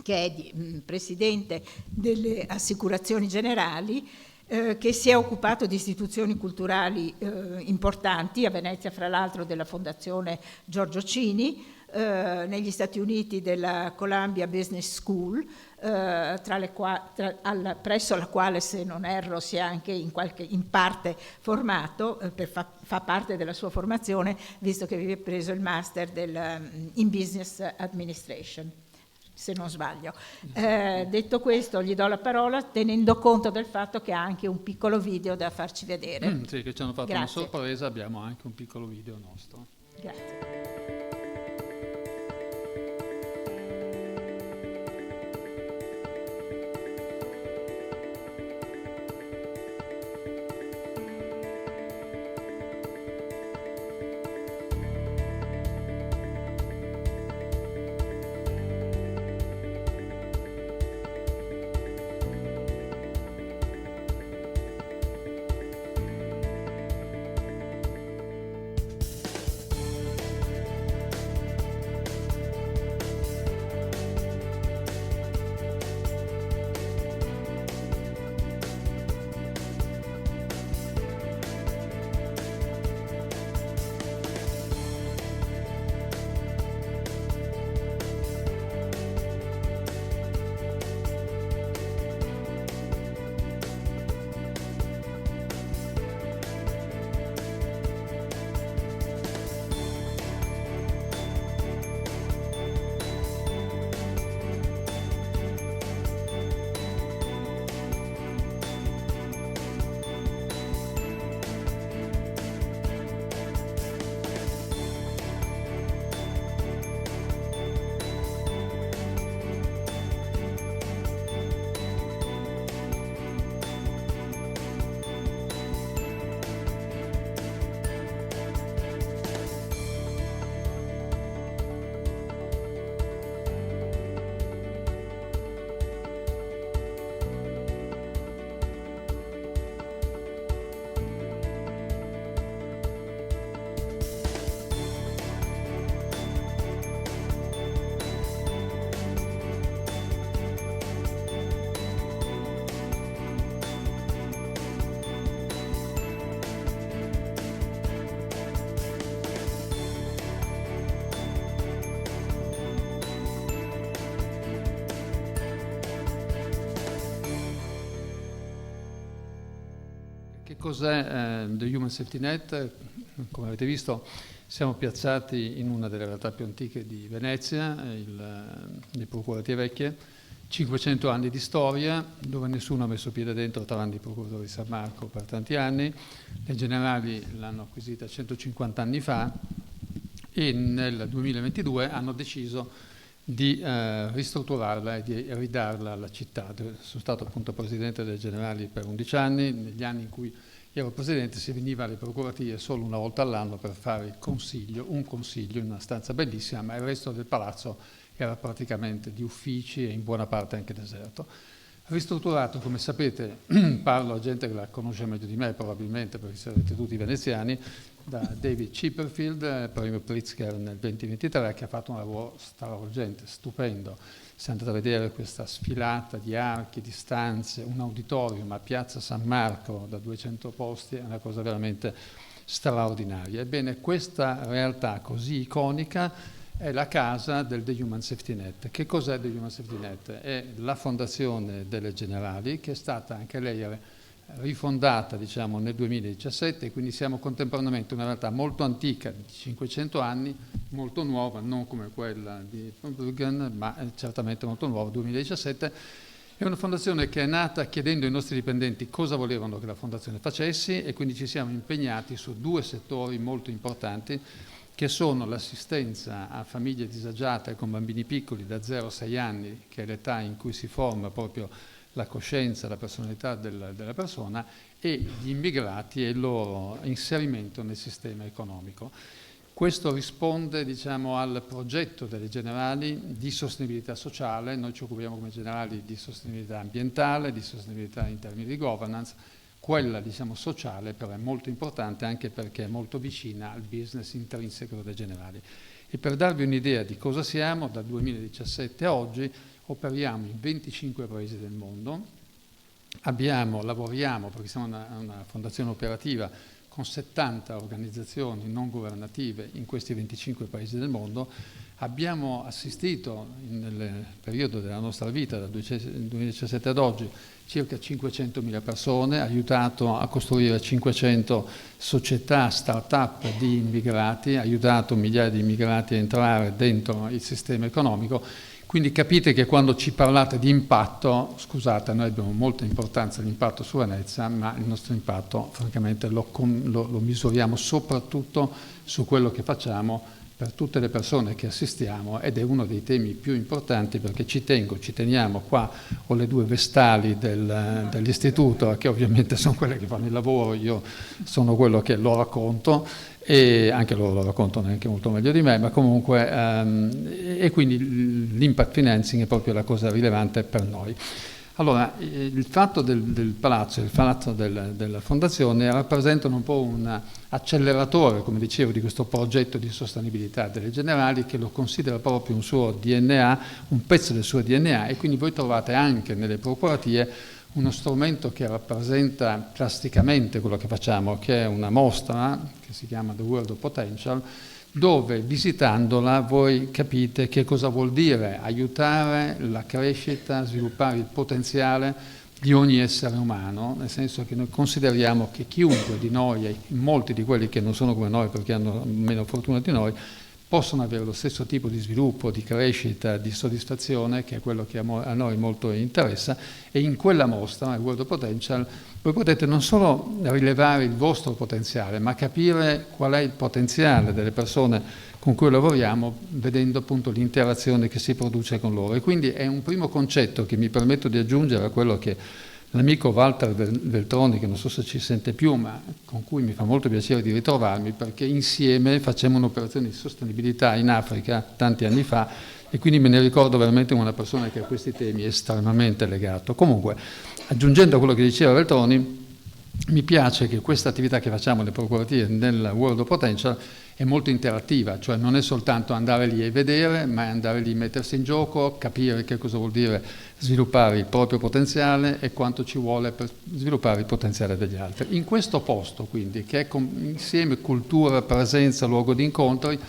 S2: che è presidente delle Assicurazioni Generali, che si è occupato di istituzioni culturali importanti, a Venezia fra l'altro della Fondazione Giorgio Cini, negli Stati Uniti della Columbia Business School, presso la quale, se non erro, si è anche in parte formato, fa parte della sua formazione, visto che aveva preso il master in Business Administration, se non sbaglio. Detto questo, gli do la parola tenendo conto del fatto che ha anche un piccolo video da farci vedere.
S6: Sì, che ci hanno fatto
S2: Grazie.
S6: una sorpresa, abbiamo anche un piccolo video nostro.
S2: Grazie.
S6: Che cos'è The Human Safety Net? Come avete visto, siamo piazzati in una delle realtà più antiche di Venezia, le Procuratie Vecchie, 500 anni di storia, dove nessuno ha messo piede dentro tranne i procuratori di San Marco per tanti anni. Le Generali l'hanno acquisita 150 anni fa e nel 2022 hanno deciso di ristrutturarla e di ridarla alla città. Sono stato appunto presidente delle Generali per 11 anni, negli anni in cui ero presidente si veniva alle procuratie solo una volta all'anno per fare un consiglio in una stanza bellissima, ma il resto del palazzo era praticamente di uffici e in buona parte anche deserto. Ristrutturato, come sapete, parlo a gente che la conosce meglio di me probabilmente perché siete tutti veneziani, da David Chipperfield, premio Pritzker nel 2023, che ha fatto un lavoro stravolgente, stupendo. Si è andato a vedere questa sfilata di archi, di stanze, un auditorium a Piazza San Marco da 200 posti, è una cosa veramente straordinaria. Ebbene, questa realtà così iconica è la casa del The Human Safety Net. Che cos'è The Human Safety Net? È la fondazione delle Generali, che è stata anche lei rifondata, diciamo, nel 2017, quindi siamo contemporaneamente una realtà molto antica, di 500 anni, molto nuova, non come quella di Bruggen, ma certamente molto nuova, 2017. È una fondazione che è nata chiedendo ai nostri dipendenti cosa volevano che la fondazione facesse, e quindi ci siamo impegnati su 2 settori molto importanti, che sono l'assistenza a famiglie disagiate con bambini piccoli da 0 a 6 anni, che è l'età in cui si forma proprio la coscienza, la personalità della persona, e gli immigrati e il loro inserimento nel sistema economico. Questo risponde, diciamo, al progetto delle Generali di sostenibilità sociale. Noi ci occupiamo come Generali di sostenibilità ambientale, di sostenibilità in termini di governance. Quella, diciamo, sociale però è molto importante, anche perché è molto vicina al business intrinseco delle Generali. E per darvi un'idea di cosa siamo, dal 2017 a oggi operiamo in 25 paesi del mondo, lavoriamo, perché siamo una fondazione operativa, con 70 organizzazioni non governative in questi 25 paesi del mondo. Abbiamo assistito nel periodo della nostra vita, dal 2017 ad oggi, circa 500.000 persone, aiutato a costruire 500 società, start-up di immigrati, aiutato migliaia di immigrati a entrare dentro il sistema economico. Quindi capite che quando ci parlate di impatto, scusate, noi abbiamo molta importanza l'impatto su Venezia, ma il nostro impatto francamente lo misuriamo soprattutto su quello che facciamo per tutte le persone che assistiamo, ed è uno dei temi più importanti, perché ci teniamo qua, ho le 2 vestali dell'istituto, che ovviamente sono quelle che fanno il lavoro, io sono quello che lo racconto, e anche loro lo raccontano anche molto meglio di me, ma comunque, e quindi l'impact financing è proprio la cosa rilevante per noi. Allora, il fatto del palazzo, il palazzo della fondazione rappresentano un po' un acceleratore, come dicevo, di questo progetto di sostenibilità delle Generali, che lo considera proprio un suo DNA, un pezzo del suo DNA, e quindi voi trovate anche nelle procuratie uno strumento che rappresenta plasticamente quello che facciamo, che è una mostra che si chiama The World of Potential, dove visitandola voi capite che cosa vuol dire aiutare la crescita, sviluppare il potenziale di ogni essere umano, nel senso che noi consideriamo che chiunque di noi, e molti di quelli che non sono come noi perché hanno meno fortuna di noi, possono avere lo stesso tipo di sviluppo, di crescita, di soddisfazione, che è quello che a noi molto interessa, e in quella mostra, il World of Potential, voi potete non solo rilevare il vostro potenziale, ma capire qual è il potenziale delle persone con cui lavoriamo, vedendo appunto l'interazione che si produce con loro. E quindi è un primo concetto che mi permetto di aggiungere a quello che l'amico Walter Veltroni, che non so se ci sente più, ma con cui mi fa molto piacere di ritrovarmi, perché insieme facciamo un'operazione di sostenibilità in Africa tanti anni fa, e quindi me ne ricordo veramente una persona che a questi temi è estremamente legato. Comunque, aggiungendo a quello che diceva Veltroni, mi piace che questa attività che facciamo alle procuratie nel World of Potential è molto interattiva, cioè non è soltanto andare lì e vedere, ma è andare lì, mettersi in gioco, capire che cosa vuol dire sviluppare il proprio potenziale e quanto ci vuole per sviluppare il potenziale degli altri. In questo posto, quindi, che è insieme cultura, presenza, luogo di incontri,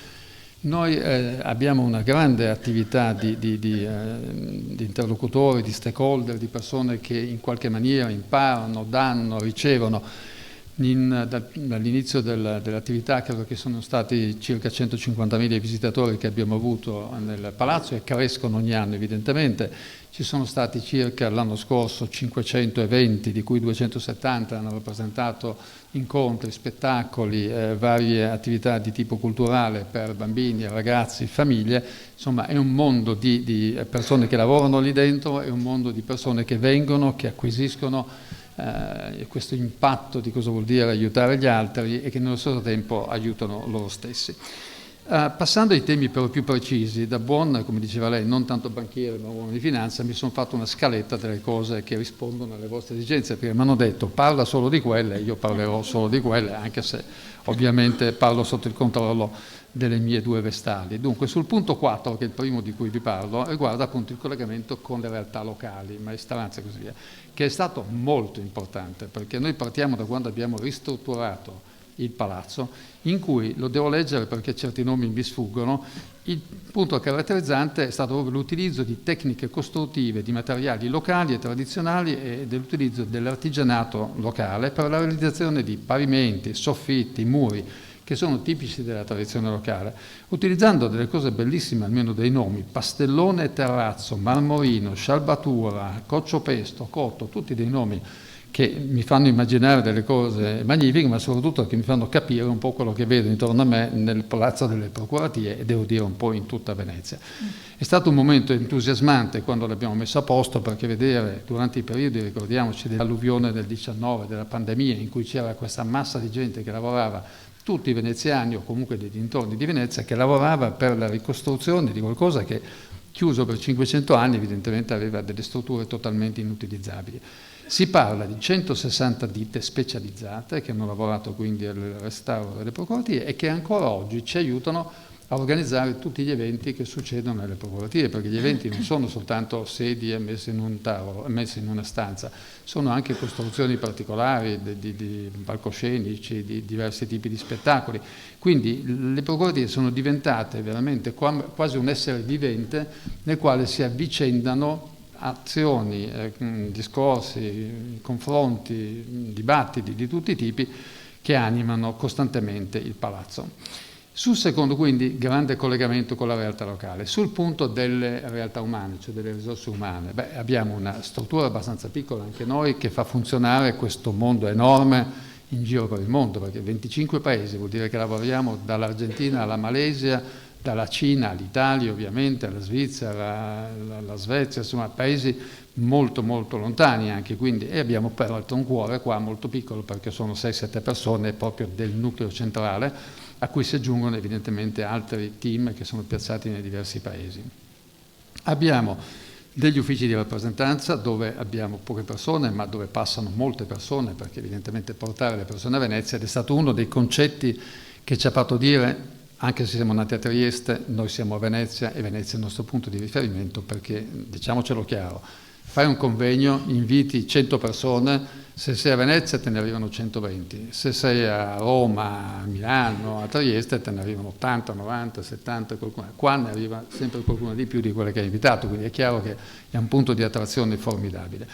S6: noi abbiamo una grande attività di interlocutori, di stakeholder, di persone che in qualche maniera imparano, danno, ricevono. Dall'inizio dell'attività credo che sono stati circa 150.000 visitatori che abbiamo avuto nel palazzo, e crescono ogni anno evidentemente. Ci sono stati circa l'anno scorso 500 eventi, di cui 270 hanno rappresentato incontri, spettacoli, varie attività di tipo culturale per bambini, ragazzi, famiglie. Insomma, è un mondo di persone che lavorano lì dentro, è un mondo di persone che vengono, che acquisiscono questo impatto di cosa vuol dire aiutare gli altri, e che nello stesso tempo aiutano loro stessi. Passando ai temi però più precisi, da buon, come diceva lei, non tanto banchiere ma uomo di finanza, mi sono fatto una scaletta delle cose che rispondono alle vostre esigenze, perché mi hanno detto parla solo di quelle, io parlerò solo di quelle, anche se ovviamente parlo sotto il controllo delle mie 2 vestali. Dunque, sul punto 4, che è il primo di cui vi parlo, riguarda appunto il collegamento con le realtà locali, maestranze e così via, che è stato molto importante, perché noi partiamo da quando abbiamo ristrutturato il palazzo, in cui, lo devo leggere perché certi nomi mi sfuggono, il punto caratterizzante è stato proprio l'utilizzo di tecniche costruttive, di materiali locali e tradizionali e dell'utilizzo dell'artigianato locale per la realizzazione di pavimenti, soffitti, muri, che sono tipici della tradizione locale, utilizzando delle cose bellissime, almeno dei nomi: Pastellone, Terrazzo, Marmorino, Scialbatura, Coccio-Pesto, Cotto, tutti dei nomi che mi fanno immaginare delle cose magnifiche, ma soprattutto che mi fanno capire un po' quello che vedo intorno a me nel Palazzo delle Procuratie e devo dire un po' in tutta Venezia. È stato un momento entusiasmante quando l'abbiamo messo a posto, perché vedere durante i periodi, ricordiamoci dell'alluvione del 19, della pandemia, in cui c'era questa massa di gente che lavorava, tutti veneziani o comunque dei dintorni di Venezia, che lavorava per la ricostruzione di qualcosa che, chiuso per 500 anni, evidentemente aveva delle strutture totalmente inutilizzabili. Si parla di 160 ditte specializzate che hanno lavorato quindi al restauro delle procuratie e che ancora oggi ci aiutano a organizzare tutti gli eventi che succedono nelle procuratie, perché gli eventi non sono soltanto sedie messe in un tavolo, messe in una stanza, sono anche costruzioni particolari di palcoscenici, di diversi tipi di spettacoli. Quindi le procuratie sono diventate veramente quasi un essere vivente nel quale si avvicendano azioni, discorsi, confronti, dibattiti di tutti i tipi che animano costantemente il palazzo. Sul secondo, quindi, grande collegamento con la realtà locale. Sul punto delle realtà umane, cioè delle risorse umane, abbiamo una struttura abbastanza piccola anche noi che fa funzionare questo mondo enorme in giro per il mondo, perché 25 paesi vuol dire che lavoriamo dall'Argentina alla Malesia, dalla Cina all'Italia ovviamente, alla Svizzera, alla Svezia, insomma paesi molto molto lontani anche, quindi, e abbiamo peraltro un cuore qua molto piccolo perché sono 6-7 persone proprio del nucleo centrale, a cui si aggiungono evidentemente altri team che sono piazzati nei diversi paesi. Abbiamo degli uffici di rappresentanza dove abbiamo poche persone ma dove passano molte persone, perché evidentemente portare le persone a Venezia, ed è stato uno dei concetti che ci ha fatto dire: anche se siamo nati a Trieste, noi siamo a Venezia e Venezia è il nostro punto di riferimento, perché, diciamocelo chiaro, fai un convegno, inviti 100 persone, se sei a Venezia te ne arrivano 120, se sei a Roma, a Milano, a Trieste te ne arrivano 80, 90, 70, qualcuno. Qua ne arriva sempre qualcuno di più di quelle che hai invitato, quindi è chiaro che è un punto di attrazione formidabile.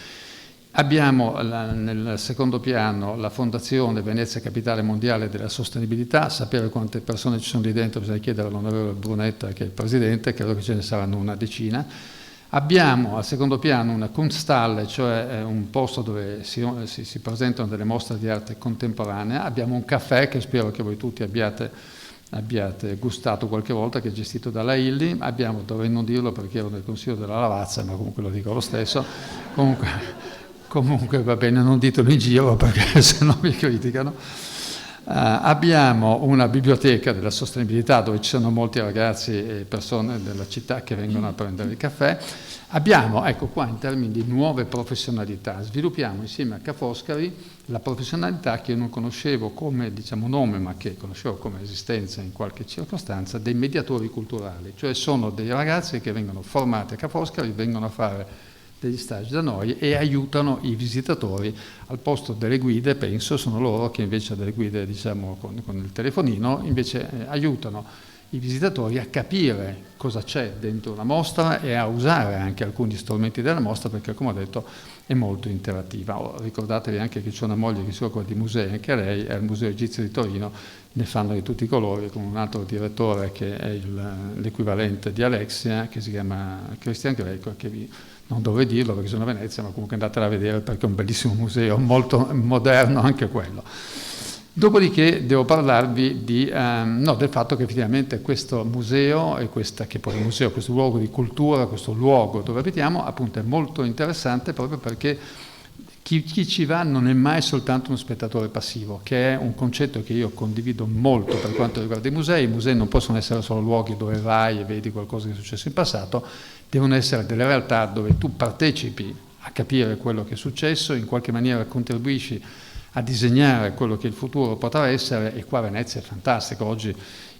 S6: Abbiamo nel secondo piano la Fondazione Venezia Capitale Mondiale della Sostenibilità. Sapere quante persone ci sono lì dentro bisogna chiedere all'onorevole Brunetta, che è il presidente, credo che ce ne saranno una decina. Abbiamo al secondo piano una Kunsthalle, cioè un posto dove si presentano delle mostre di arte contemporanea. Abbiamo un caffè che spero che voi tutti abbiate gustato qualche volta, che è gestito dalla Illy. Abbiamo, dovrei non dirlo perché ero nel Consiglio della Lavazza, ma comunque lo dico lo stesso, comunque va bene, non ditelo in giro perché se no mi criticano. Abbiamo una biblioteca della sostenibilità dove ci sono molti ragazzi e persone della città che vengono a prendere il caffè. Abbiamo, ecco qua, in termini di nuove professionalità, sviluppiamo insieme a Ca' Foscari la professionalità che io non conoscevo come, diciamo, nome, ma che conoscevo come esistenza in qualche circostanza, dei mediatori culturali, cioè sono dei ragazzi che vengono formati a Ca' Foscari, vengono a fare degli stage da noi e aiutano i visitatori al posto delle guide. Penso sono loro che invece delle guide, diciamo, con il telefonino, invece aiutano i visitatori a capire cosa c'è dentro una mostra e a usare anche alcuni strumenti della mostra, perché, come ho detto, è molto interattiva. Ricordatevi anche che c'è una moglie che si occupa di musei, anche lei è al Museo Egizio di Torino, ne fanno di tutti i colori, con un altro direttore che è l'equivalente di Alexia, che si chiama Cristian Greco, che non dovrei dirlo perché sono a Venezia, ma comunque andatela a vedere perché è un bellissimo museo, molto moderno anche quello. Dopodiché devo parlarvi del fatto che effettivamente questo museo, e che poi è un museo, questo luogo di cultura, questo luogo dove abitiamo, appunto è molto interessante proprio perché chi ci va non è mai soltanto uno spettatore passivo, che è un concetto che io condivido molto per quanto riguarda i musei. I musei non possono essere solo luoghi dove vai e vedi qualcosa che è successo in passato, devono essere delle realtà dove tu partecipi a capire quello che è successo, in qualche maniera contribuisci a disegnare quello che il futuro potrà essere, e qua Venezia è fantastico. Oggi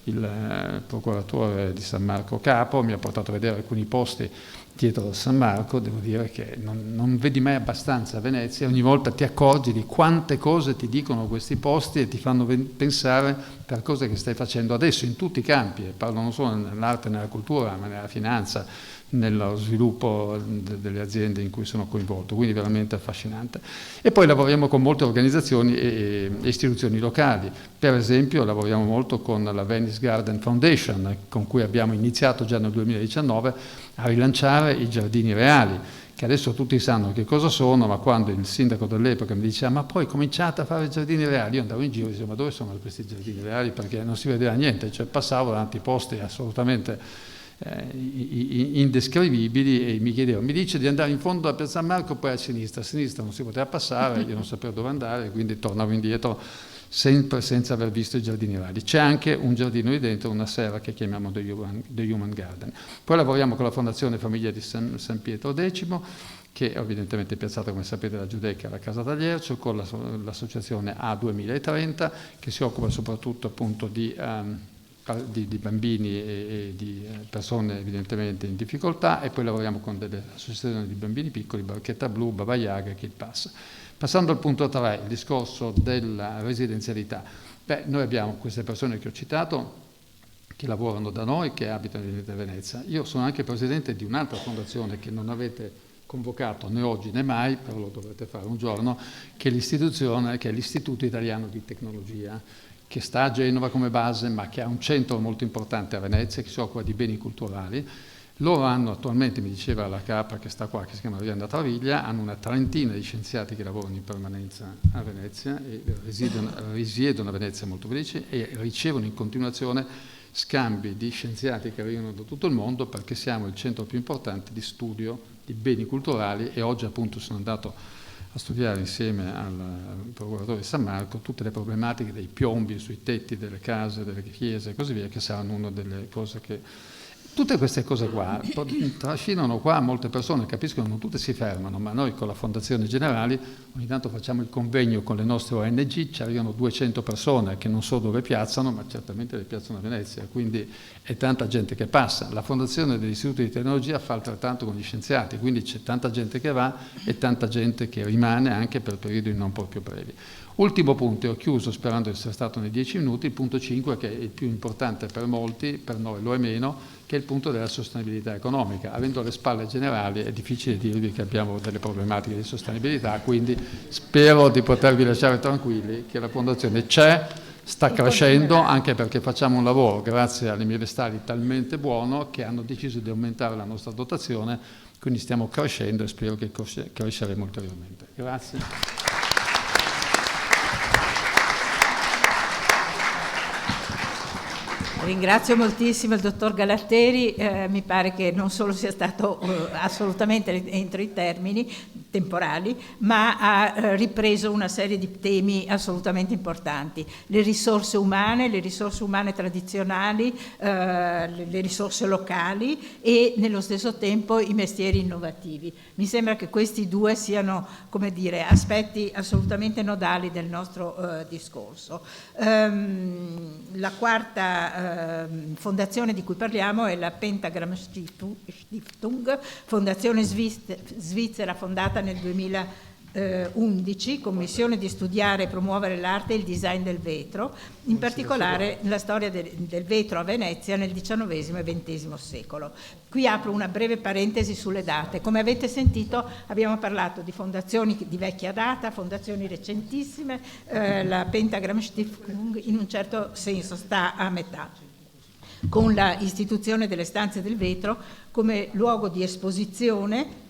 S6: il procuratore di San Marco Capo mi ha portato a vedere alcuni posti dietro San Marco. Devo dire che non vedi mai abbastanza a Venezia, ogni volta ti accorgi di quante cose ti dicono questi posti e ti fanno pensare per cose che stai facendo adesso in tutti i campi, e parlo non solo nell'arte, nella cultura, ma nella finanza, nello sviluppo delle aziende in cui sono coinvolto, quindi veramente affascinante. E poi lavoriamo con molte organizzazioni e istituzioni locali. Per esempio lavoriamo molto con la Venice Garden Foundation, con cui abbiamo iniziato già nel 2019 a rilanciare i giardini reali, che adesso tutti sanno che cosa sono, ma quando il sindaco dell'epoca mi diceva ma poi cominciate a fare i giardini reali, io andavo in giro e dicevo ma dove sono questi giardini reali, perché non si vedeva niente, cioè passavo davanti a posti assolutamente indescrivibili, e mi chiedevo, mi dice di andare in fondo per San Marco, poi a sinistra non si poteva passare, io non sapevo dove andare, quindi tornavo indietro sempre senza aver visto i giardini reali. C'è anche un giardino lì dentro, una serra che chiamiamo The Human Garden. Poi lavoriamo con la Fondazione Famiglia di San Pietro X, che evidentemente è piazzata, come sapete, da Giudecca alla Casa Tagliercio, con l'associazione A2030, che si occupa soprattutto appunto di bambini e di persone evidentemente in difficoltà, e poi lavoriamo con delle associazioni di bambini piccoli, Barchetta Blu, Baba Yaga e Kid Pass. Passando al punto 3, il discorso della residenzialità. Noi abbiamo queste persone che ho citato che lavorano da noi, che abitano a Venezia. Io sono anche presidente di un'altra fondazione che non avete convocato né oggi né mai, però lo dovrete fare un giorno, che è l'istituzione, che è l'Istituto Italiano di Tecnologia, che sta a Genova come base, ma che ha un centro molto importante a Venezia, che si occupa di beni culturali. Loro hanno attualmente, mi diceva la capa che sta qua, che si chiama Rianda Travaglia, hanno una trentina di scienziati che lavorano in permanenza a Venezia e risiedono a Venezia molto felici, e ricevono in continuazione scambi di scienziati che arrivano da tutto il mondo, perché siamo il centro più importante di studio di beni culturali. E oggi appunto sono andato a studiare insieme al procuratore di San Marco tutte le problematiche dei piombi sui tetti delle case, delle chiese e così via, che saranno una delle cose che... Tutte queste cose qua trascinano qua molte persone, capiscono, non tutte si fermano, ma noi con la Fondazione Generali ogni tanto facciamo il convegno con le nostre ONG, ci arrivano 200 persone che non so dove piazzano, ma certamente le piazzano a Venezia, quindi è tanta gente che passa. La Fondazione dell'Istituto di Tecnologia fa altrettanto con gli scienziati, quindi c'è tanta gente che va e tanta gente che rimane anche per periodi non proprio brevi. Ultimo punto, e ho chiuso sperando di essere stato nei 10 minuti, il punto 5, che è il più importante per molti, per noi lo è meno, che è il punto della sostenibilità economica. Avendo alle spalle generali è difficile dirvi che abbiamo delle problematiche di sostenibilità, quindi spero di potervi lasciare tranquilli che la Fondazione c'è, sta crescendo, anche perché facciamo un lavoro, grazie alle mie vestali, talmente buono che hanno deciso di aumentare la nostra dotazione, quindi stiamo crescendo e spero che cresceremo ulteriormente. Grazie.
S2: Ringrazio moltissimo il dottor Galatteri, mi pare che non solo sia stato assolutamente entro i termini temporali, ma ha ripreso una serie di temi assolutamente importanti. Le risorse umane tradizionali, le risorse locali e nello stesso tempo i mestieri innovativi. Mi sembra che questi due siano, come dire, aspetti assolutamente nodali del nostro discorso. La quarta fondazione di cui parliamo è la Pentagram Stiftung, fondazione svizzera fondata nel 2011 con missione di studiare e promuovere l'arte e il design del vetro, in particolare la storia del vetro a Venezia nel XIX e XX secolo. Qui apro una breve parentesi sulle date. Come avete sentito abbiamo parlato di fondazioni di vecchia data, fondazioni recentissime, la Pentagram Stiftung in un certo senso sta a metà, con la istituzione delle stanze del vetro come luogo di esposizioni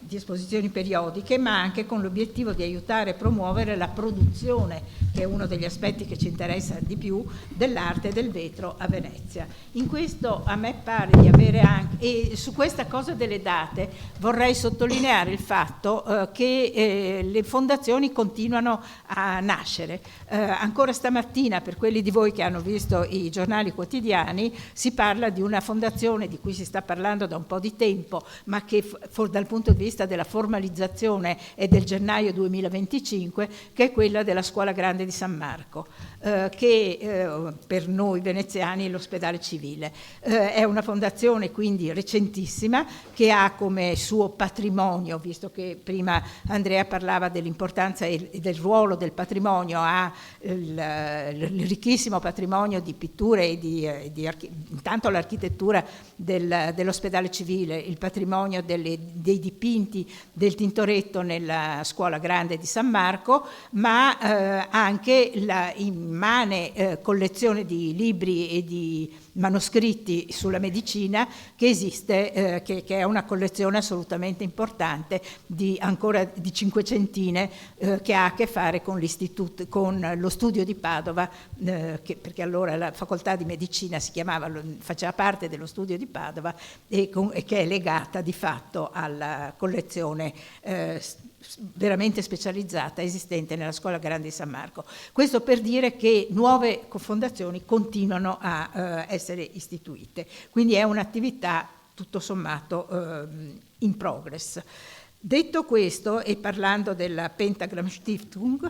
S2: periodiche, ma anche con l'obiettivo di aiutare e promuovere la produzione, che è uno degli aspetti che ci interessa di più, dell'arte del vetro a Venezia. In questo a me pare di avere anche, e su questa cosa delle date vorrei sottolineare il fatto che le fondazioni continuano a nascere. Ancora stamattina, per quelli di voi che hanno visto i giornali quotidiani, si parla di una fondazione di cui si sta parlando da un po' di di tempo, ma che dal punto di vista della formalizzazione è del gennaio 2025, che è quella della Scuola Grande di San Marco, che per noi veneziani è l'ospedale civile. È una fondazione quindi recentissima, che ha come suo patrimonio, visto che prima Andrea parlava dell'importanza e del ruolo del patrimonio, ha il ricchissimo patrimonio di pitture e intanto l'architettura dell'ospedale civile, il patrimonio dei dipinti del Tintoretto nella Scuola Grande di San Marco, ma anche la immane collezione di libri e di manoscritti sulla medicina che esiste, che è una collezione assolutamente importante ancora di cinquecentine, che ha a che fare con l'istituto, con lo studio di Padova, perché allora la facoltà di medicina faceva parte dello studio di Padova e che è legata di fatto alla collezione veramente specializzata esistente nella Scuola Grande di San Marco. Questo per dire che nuove fondazioni continuano a essere istituite, quindi è un'attività tutto sommato in progress. Detto questo, e parlando della Pentagram Stiftung,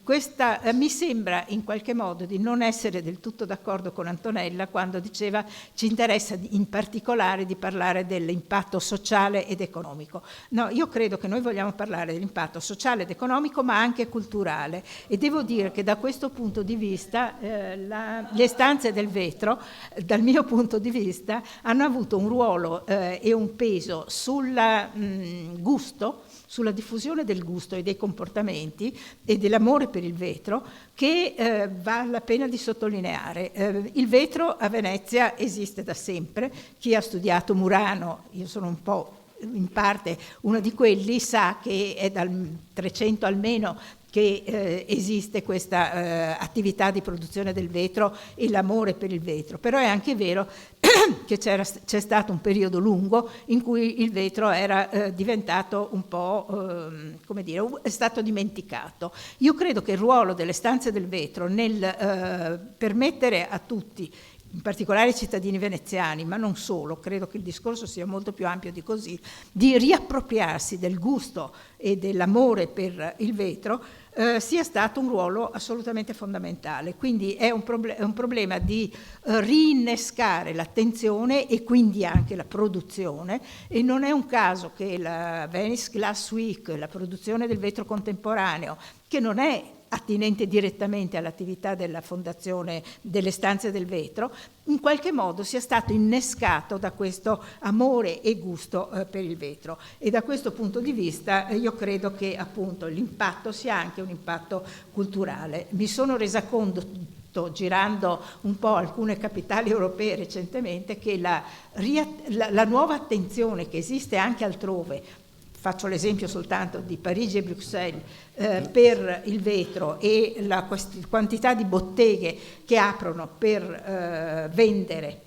S2: questa mi sembra in qualche modo di non essere del tutto d'accordo con Antonella quando diceva ci interessa in particolare di parlare dell'impatto sociale ed economico. No, io credo che noi vogliamo parlare dell'impatto sociale ed economico, ma anche culturale, e devo dire che da questo punto di vista le stanze del vetro, dal mio punto di vista, hanno avuto un ruolo e un peso sul gusto, sulla diffusione del gusto e dei comportamenti e dell'amore per il vetro, che vale la pena di sottolineare. Il vetro a Venezia esiste da sempre. Chi ha studiato Murano, io sono un po' in parte uno di quelli, sa che è dal 300 almeno che esiste questa attività di produzione del vetro e l'amore per il vetro, però è anche vero che c'è stato un periodo lungo in cui il vetro era diventato un po', come dire, è stato dimenticato. Io credo che il ruolo delle stanze del vetro nel permettere a tutti, in particolare i cittadini veneziani, ma non solo, credo che il discorso sia molto più ampio di così, di riappropriarsi del gusto e dell'amore per il vetro, sia stato un ruolo assolutamente fondamentale. Quindi è un problema di rinnescare l'attenzione e quindi anche la produzione, e non è un caso che la Venice Glass Week, la produzione del vetro contemporaneo, che non è attinente direttamente all'attività della Fondazione delle Stanze del Vetro, in qualche modo sia stato innescato da questo amore e gusto per il vetro. E da questo punto di vista io credo che appunto l'impatto sia anche un impatto culturale. Mi sono resa conto, girando un po' alcune capitali europee recentemente, che la nuova attenzione che esiste anche altrove, faccio l'esempio soltanto di Parigi e Bruxelles, per il vetro e la quantità di botteghe che aprono per vendere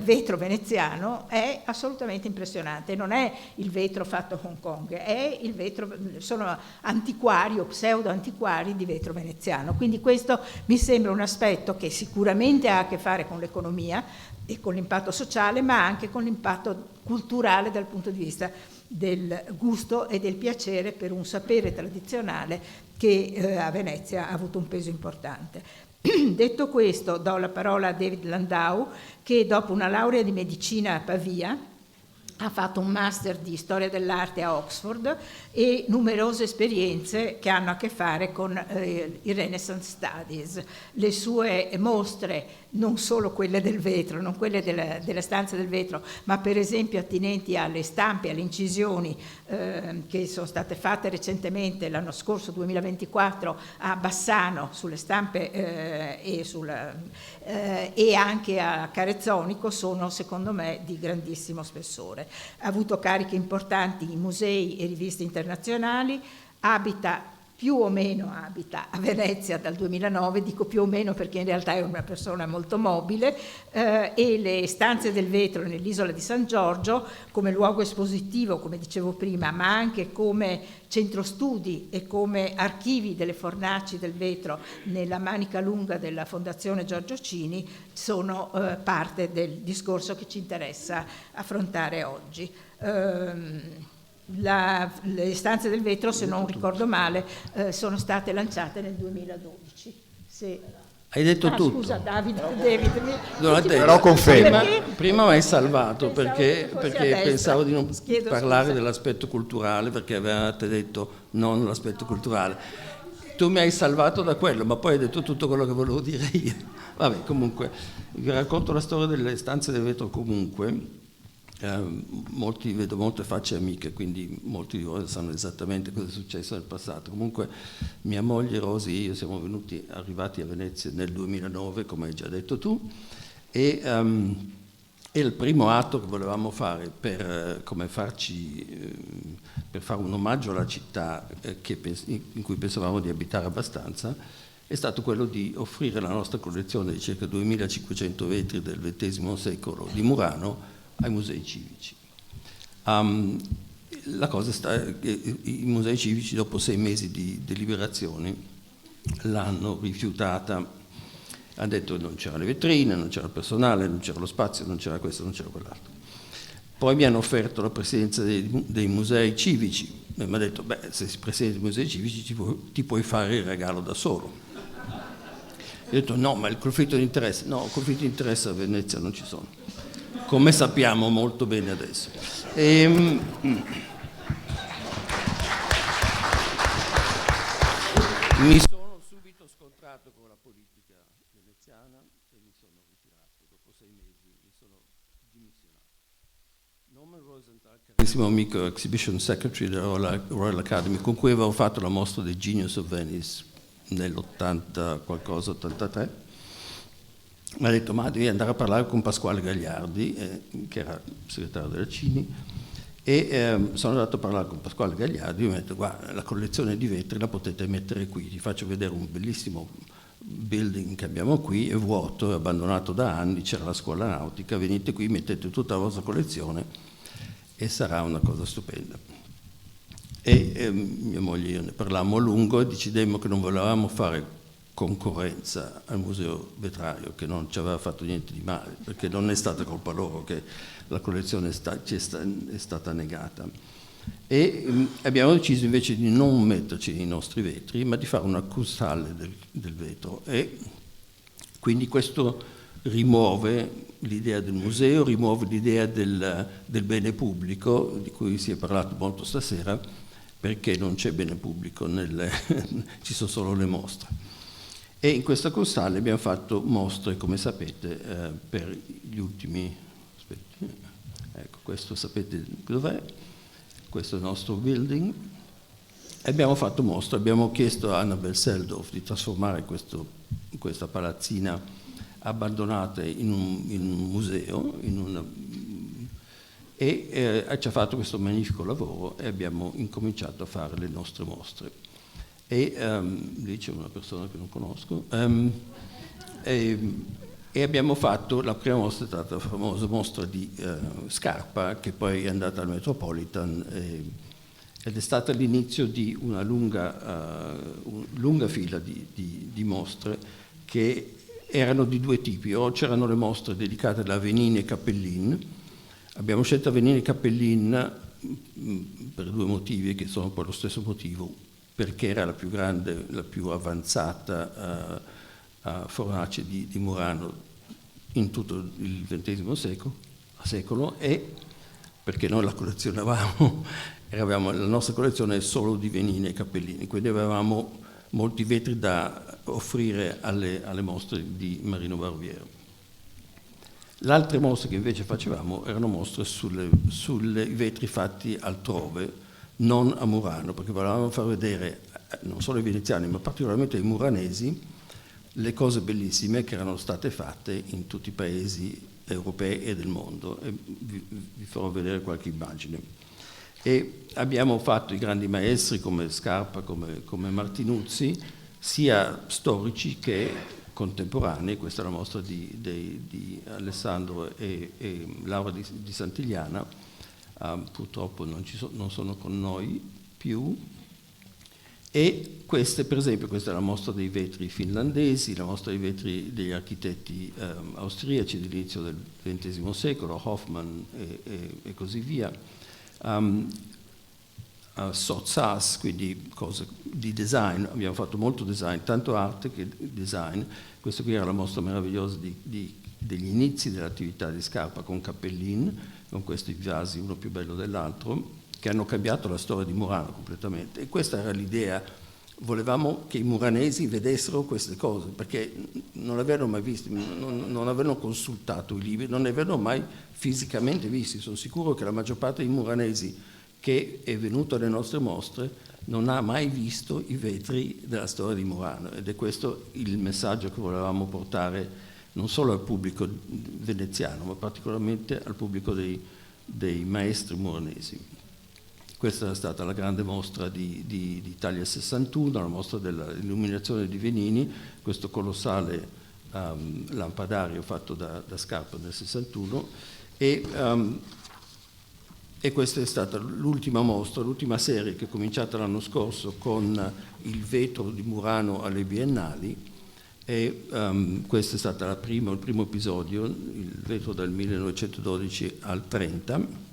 S2: vetro veneziano, è assolutamente impressionante. Non è il vetro fatto a Hong Kong, è il vetro, sono antiquari o pseudo antiquari di vetro veneziano. Quindi questo mi sembra un aspetto che sicuramente ha a che fare con l'economia e con l'impatto sociale, ma anche con l'impatto culturale dal punto di vista del gusto e del piacere per un sapere tradizionale che a Venezia ha avuto un peso importante. Detto questo, do la parola a David Landau, che dopo una laurea di medicina a Pavia ha fatto un master di storia dell'arte a Oxford e numerose esperienze che hanno a che fare con i Renaissance Studies. Le sue mostre, non solo quelle del vetro, non quelle delle stanze del vetro, ma per esempio attinenti alle stampe, alle incisioni che sono state fatte recentemente l'anno scorso, 2024, a Bassano, sulle stampe e anche a Carezzonico, sono secondo me di grandissimo spessore. Ha avuto cariche importanti in musei e riviste internazionali, abita più o meno abita a Venezia dal 2009, dico più o meno perché in realtà è una persona molto mobile, e le Stanze del Vetro nell'isola di San Giorgio come luogo espositivo, come dicevo prima, ma anche come centro studi e come archivi delle fornaci del vetro nella Manica Lunga della Fondazione Giorgio Cini sono parte del discorso che ci interessa affrontare oggi. Le Stanze del Vetro, se non ricordo male, sono state lanciate nel 2012.
S7: Hai detto tutto.
S2: Scusa David,
S5: però confermo.
S7: Prima mi hai salvato perché
S2: destra.
S7: pensavo di non
S2: Chiedo
S7: parlare
S2: scusa.
S7: dell'aspetto culturale, perché avevate detto non l'aspetto culturale. Tu mi hai salvato da quello, ma poi hai detto tutto quello che volevo dire io. Vabbè, comunque, vi racconto la storia delle Stanze del Vetro comunque. Vedo molte facce amiche, quindi molti di voi sanno esattamente cosa è successo nel passato. Comunque mia moglie Rosy e io siamo arrivati a Venezia nel 2009, come hai già detto tu, e il primo atto che volevamo fare per fare un omaggio alla città in cui pensavamo di abitare abbastanza è stato quello di offrire la nostra collezione di circa 2500 vetri del XX secolo di Murano ai musei civici. La cosa i musei civici dopo 6 mesi di deliberazioni l'hanno rifiutata, hanno detto che non c'era le vetrine, non c'era il personale, non c'era lo spazio, non c'era questo, non c'era quell'altro. Poi mi hanno offerto la presidenza dei musei civici e mi ha detto, beh, se sei presidente dei musei civici ti puoi fare il regalo da solo. Io ho detto no, ma il conflitto di interesse, no, conflitto di interesse a Venezia non ci sono, come sappiamo molto bene adesso. Mi sono subito scontrato con la politica veneziana e mi sono ritirato. Dopo 6 mesi mi sono dimissionato. Norman Rosenthal, carissimo amico, Exhibition Secretary della Royal Academy, con cui avevo fatto la mostra dei Genius of Venice nell'80 qualcosa, 83, mi ha detto, ma devi andare a parlare con Pasquale Gagliardi, che era segretario della Cini, e sono andato a parlare con Pasquale Gagliardi e mi ha detto, guarda, la collezione di vetri la potete mettere qui, ti faccio vedere un bellissimo building che abbiamo qui, è vuoto, è abbandonato da anni, c'era la scuola nautica, venite qui, mettete tutta la vostra collezione e sarà una cosa stupenda. E mia moglie e io ne parlammo a lungo e decidemmo che non volevamo fare concorrenza al museo vetrario, che non ci aveva fatto niente di male, perché non è stata colpa loro che la collezione è stata negata. E abbiamo deciso invece di non metterci i nostri vetri, ma di fare una custale del vetro, e quindi questo rimuove l'idea del museo, rimuove l'idea del bene pubblico, di cui si è parlato molto stasera, perché non c'è bene pubblico, ci sono solo le mostre. E in questa custale abbiamo fatto mostre, come sapete, per gli ultimi... Aspetti, ecco, questo sapete dov'è? Questo è il nostro building. Abbiamo fatto mostre, abbiamo chiesto a Annabel Seldorf di trasformare questa palazzina abbandonata in un museo, e ci ha fatto questo magnifico lavoro e abbiamo incominciato a fare le nostre mostre. E lì c'è una persona che non conosco, e abbiamo fatto, la prima mostra è stata la famosa mostra di Scarpa, che poi è andata al Metropolitan, ed è stata l'inizio di una lunga fila di mostre che erano di 2 tipi. O c'erano le mostre dedicate ad Avenine e Cappellin. Abbiamo scelto Avenine e Cappellin per 2 motivi, che sono poi lo stesso motivo, perché era la più grande, la più avanzata fornace di Murano in tutto il XX secolo, e perché noi la collezionavamo, la nostra collezione è solo di Venine e Cappellini, quindi avevamo molti vetri da offrire alle mostre di Marino Barbiero. Le altre mostre che invece facevamo erano mostre sui vetri fatti altrove, non a Murano, perché volevamo far vedere non solo ai veneziani ma particolarmente ai muranesi le cose bellissime che erano state fatte in tutti i paesi europei e del mondo, e vi farò vedere qualche immagine. E abbiamo fatto i grandi maestri come Scarpa, come Martinuzzi, sia storici che contemporanei. Questa è la mostra di Alessandro e Laura di Santigliana. Purtroppo non sono con noi più. E queste, per esempio, questa è la mostra dei vetri finlandesi, la mostra dei vetri degli architetti austriaci dell'inizio del XX secolo, Hoffmann e così via. Sozzas, quindi cose di design, abbiamo fatto molto design, tanto arte che design. Questo qui era la mostra meravigliosa degli inizi dell'attività di Scarpa con Cappellin, con questi vasi, uno più bello dell'altro, che hanno cambiato la storia di Murano completamente. E questa era l'idea, volevamo che i muranesi vedessero queste cose, perché non avevano mai visto, non avevano consultato i libri, non ne avevano mai fisicamente visti. Sono sicuro che la maggior parte dei muranesi che è venuto alle nostre mostre non ha mai visto i vetri della storia di Murano, ed è questo il messaggio che volevamo portare non solo al pubblico veneziano, ma particolarmente al pubblico dei maestri muranesi. Questa è stata la grande mostra di Italia 61, la mostra dell'illuminazione di Venini, questo colossale lampadario fatto da Scarpa nel 61, e questa è stata l'ultima mostra, l'ultima serie che è cominciata l'anno scorso con il vetro di Murano alle Biennali, e questo è stato il primo episodio, il vetro dal 1912 al 30,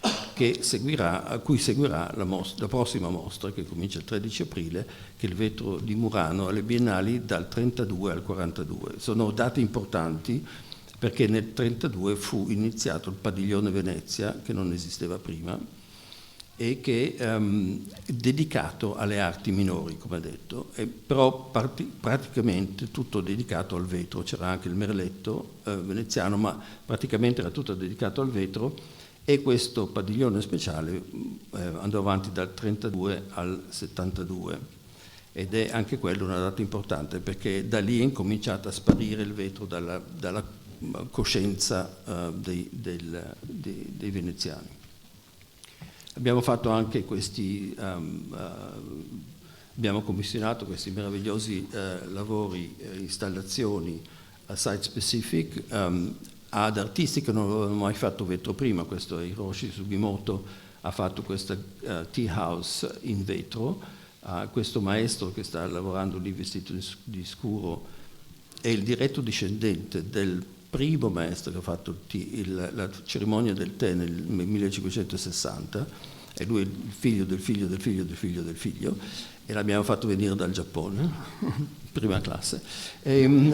S7: a cui seguirà la prossima mostra, che comincia il 13 aprile, che è il vetro di Murano alle Biennali dal 32 al 42. Sono date importanti, perché nel 1932 fu iniziato il Padiglione Venezia, che non esisteva prima, e che è dedicato alle arti minori, come detto, però praticamente tutto dedicato al vetro. C'era anche il merletto veneziano, ma praticamente era tutto dedicato al vetro, e questo padiglione speciale andò avanti dal 1932 al 1972, ed è anche quello una data importante, perché da lì è incominciato a sparire il vetro dalla coscienza dei veneziani. Abbiamo fatto anche abbiamo commissionato questi meravigliosi lavori, installazioni site specific ad artisti che non avevano mai fatto vetro prima. Questo è Hiroshi Sugimoto, ha fatto questa tea house in vetro. Questo maestro che sta lavorando lì vestito di scuro è il diretto discendente del primo maestro che ha fatto la cerimonia del tè nel 1560, e lui è il figlio del figlio del figlio del figlio del figlio, e l'abbiamo fatto venire dal Giappone, prima classe, e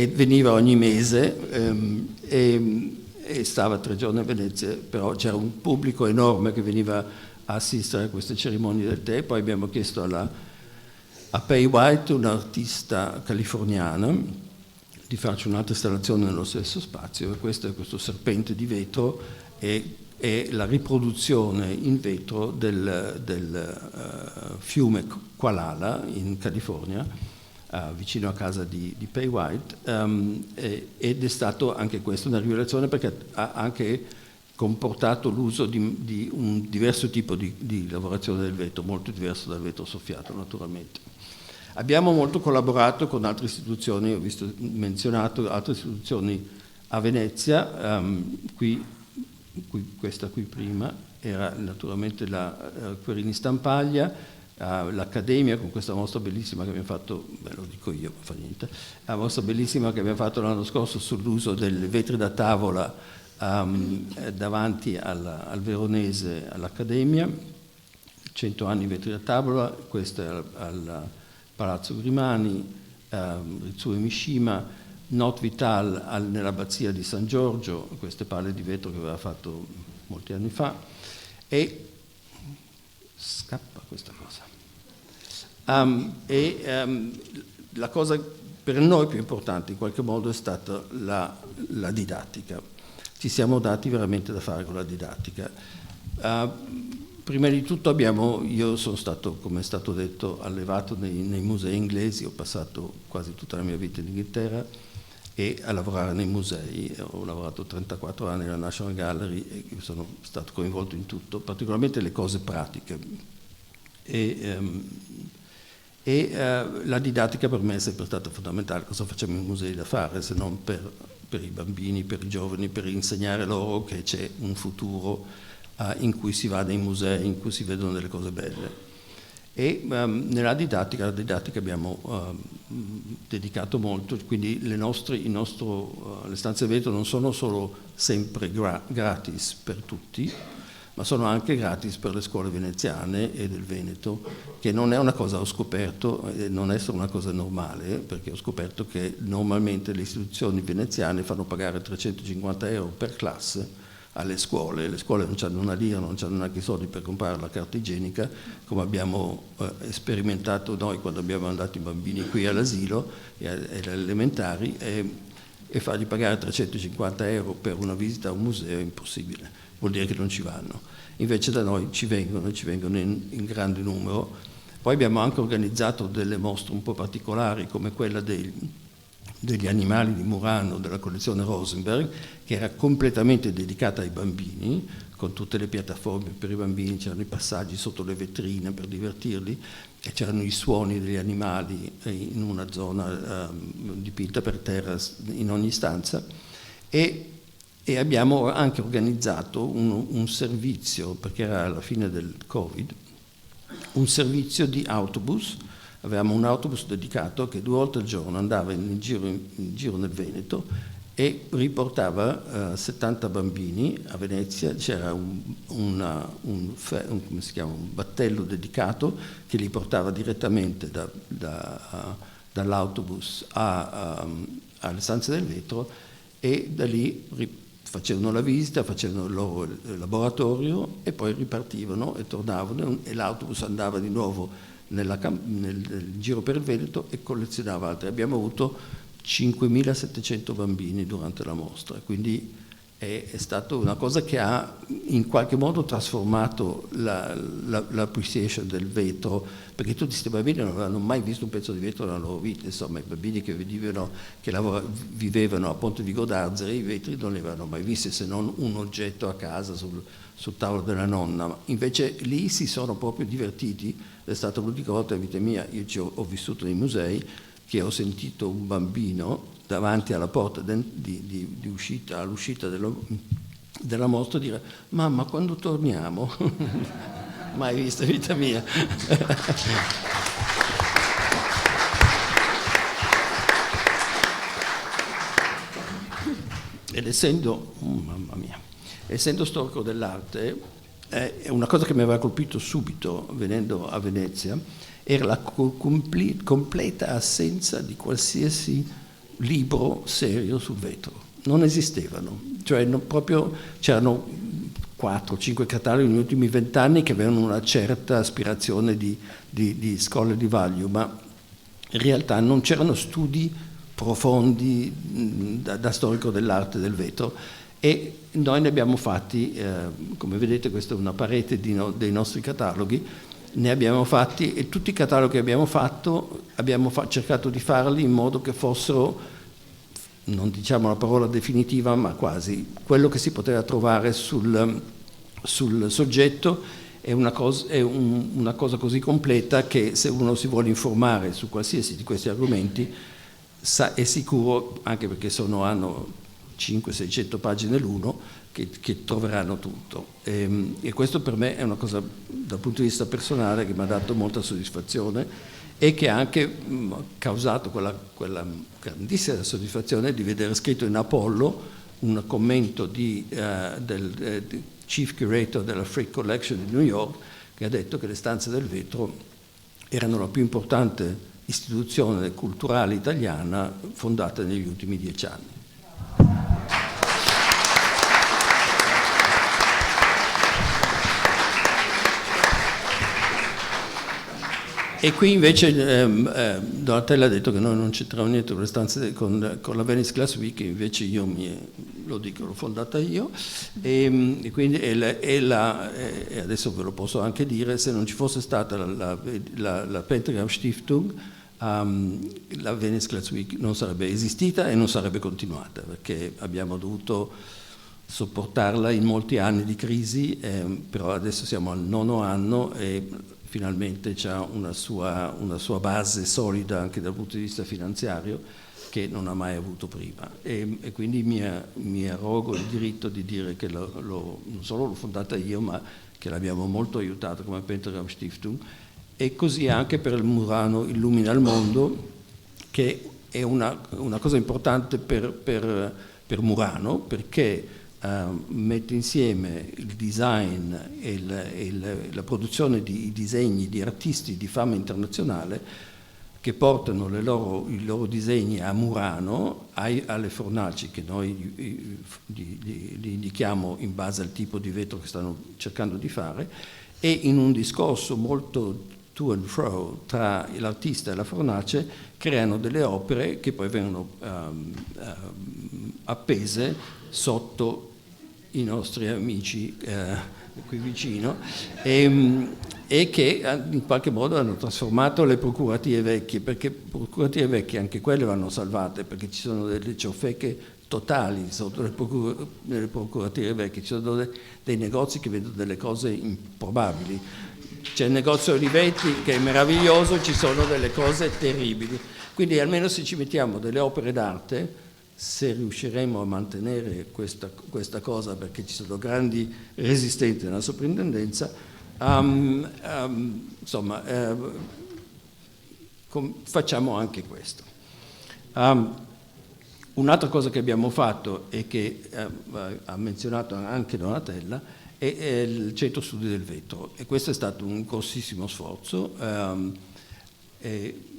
S7: veniva ogni mese e stava 3 giorni a Venezia, però c'era un pubblico enorme che veniva a assistere a queste cerimonie del tè. Poi abbiamo chiesto a Pei White, un'artista californiana, di farci un'altra installazione nello stesso spazio, e questo è questo serpente di vetro, è la riproduzione in vetro del fiume Qualala in California, vicino a casa di Pei White, ed è stato anche questo una rivelazione, perché ha anche comportato l'uso di un diverso tipo di lavorazione del vetro, molto diverso dal vetro soffiato naturalmente. Abbiamo molto collaborato con altre istituzioni, ho visto menzionato altre istituzioni a Venezia, questa qui prima era naturalmente la Querini Stampaglia, l'Accademia, con questa mostra bellissima che abbiamo fatto, lo dico io, ma fa niente, la mostra bellissima che abbiamo fatto l'anno scorso sull'uso dei vetri da tavola davanti al Veronese, all'Accademia, 100 anni vetri da tavola. Questo è al Palazzo Grimani, Ritsuo Mishima, Not Vital nell'abbazia di San Giorgio, queste palle di vetro che aveva fatto molti anni fa, e scappa questa cosa. La cosa per noi più importante in qualche modo è stata la didattica. Ci siamo dati veramente da fare con la didattica. Prima di tutto io sono stato, come è stato detto, allevato nei musei inglesi, ho passato quasi tutta la mia vita in Inghilterra, e a lavorare nei musei. Ho lavorato 34 anni alla National Gallery e sono stato coinvolto in tutto, particolarmente le cose pratiche. La didattica per me è sempre stata fondamentale. Cosa facciamo in musei da fare se non per i bambini, per i giovani, per insegnare loro che c'è un futuro in cui si va nei musei, in cui si vedono delle cose belle. E nella didattica, abbiamo dedicato molto, quindi le stanze vetro non sono solo sempre gratis per tutti, ma sono anche gratis per le scuole veneziane e del Veneto, che non è una cosa, ho scoperto, non è solo una cosa normale, perché ho scoperto che normalmente le istituzioni veneziane fanno pagare 350 euro per classe alle scuole. Le scuole non hanno una lira, non hanno neanche i soldi per comprare la carta igienica, come abbiamo sperimentato noi quando abbiamo mandato i bambini qui all'asilo e alle elementari, e fargli pagare 350 euro per una visita a un museo è impossibile, vuol dire che non ci vanno. Invece da noi ci vengono in grande numero. Poi abbiamo anche organizzato delle mostre un po' particolari, come quella degli animali di Murano della collezione Rosenberg, che era completamente dedicata ai bambini, con tutte le piattaforme per i bambini, c'erano i passaggi sotto le vetrine per divertirli, e c'erano i suoni degli animali in una zona dipinta per terra in ogni stanza, e abbiamo anche organizzato un servizio, perché era alla fine del Covid, un servizio di autobus. Avevamo un autobus dedicato che 2 volte al giorno andava in giro nel Veneto e riportava 70 bambini a Venezia. C'era un battello dedicato che li portava direttamente dall'autobus alle stanze del vetro, e da lì facevano la visita, facevano il loro laboratorio e poi ripartivano e tornavano, e l'autobus andava di nuovo nel giro per il Veneto e collezionava altri. Abbiamo avuto 5.700 bambini durante la mostra, quindi è stata una cosa che ha in qualche modo trasformato l'appreciation del vetro, perché tutti questi bambini non avevano mai visto un pezzo di vetro nella loro vita. Insomma, i bambini che vivevano a Ponte di Godarzere, i vetri non li avevano mai visti, se non un oggetto a casa sul tavolo della nonna. Invece lì si sono proprio divertiti. È stata l'unica volta in vita mia, io ho vissuto nei musei, che ho sentito un bambino davanti alla porta all'uscita della mostra dire: mamma, quando torniamo? Mai visto in vita mia. Ed essendo storico dell'arte, è una cosa che mi aveva colpito subito venendo a Venezia, era la completa assenza di qualsiasi libro serio sul vetro. Non esistevano, cioè c'erano 4-5 cataloghi negli ultimi 20 anni che avevano una certa aspirazione di scholar di value, ma in realtà non c'erano studi profondi da storico dell'arte del vetro, e noi ne abbiamo fatti, come vedete questa è una parete dei nostri cataloghi, ne abbiamo fatti, e tutti i cataloghi che abbiamo fatto abbiamo cercato di farli in modo che fossero, non diciamo la parola definitiva, ma quasi quello che si poteva trovare sul soggetto. È una cosa così completa che se uno si vuole informare su qualsiasi di questi argomenti è sicuro, anche perché hanno 500-600 pagine l'uno, che troveranno tutto. E questo per me è una cosa dal punto di vista personale che mi ha dato molta soddisfazione, e che ha anche causato quella grandissima soddisfazione di vedere scritto in Apollo un commento del Chief Curator della Frick Collection di New York, che ha detto che le stanze del vetro erano la più importante istituzione culturale italiana fondata negli ultimi 10 anni. E qui invece Donatella ha detto che noi non c'entriamo niente con le stanze con la Venice Glass Week, invece io l'ho fondata io, e quindi e adesso ve lo posso anche dire: se non ci fosse stata la Pentagram Stiftung la Venice Glass Week non sarebbe esistita e non sarebbe continuata, perché abbiamo dovuto sopportarla in molti anni di crisi, però adesso siamo al 9° anno e finalmente c'ha una sua base solida anche dal punto di vista finanziario che non ha mai avuto prima, e quindi mi arrogo il diritto di dire che non solo l'ho fondata io, ma che l'abbiamo molto aiutato come Pentagram Stiftung, e così anche per il Murano Illumina il Mondo, che è una cosa importante per Murano, perché mette insieme il design e la produzione di disegni di artisti di fama internazionale che portano i loro disegni a Murano, alle fornaci che noi li indichiamo in base al tipo di vetro che stanno cercando di fare, e in un discorso molto to and fro tra l'artista e la fornace creano delle opere che poi vengono appese sotto i nostri amici qui vicino, e che in qualche modo hanno trasformato le procuratie vecchie, perché procuratie vecchie anche quelle vanno salvate, perché ci sono delle ciofeche totali sotto le procuratie vecchie, ci sono dei negozi che vedono delle cose improbabili. C'è il negozio Olivetti che è meraviglioso, ci sono delle cose terribili, quindi almeno se ci mettiamo delle opere d'arte, se riusciremo a mantenere questa cosa, perché ci sono grandi resistenti nella soprintendenza, insomma, facciamo anche questo. Un'altra cosa che abbiamo fatto e che ha menzionato anche Donatella è il Centro Studi del Vetro, e questo è stato un grossissimo sforzo.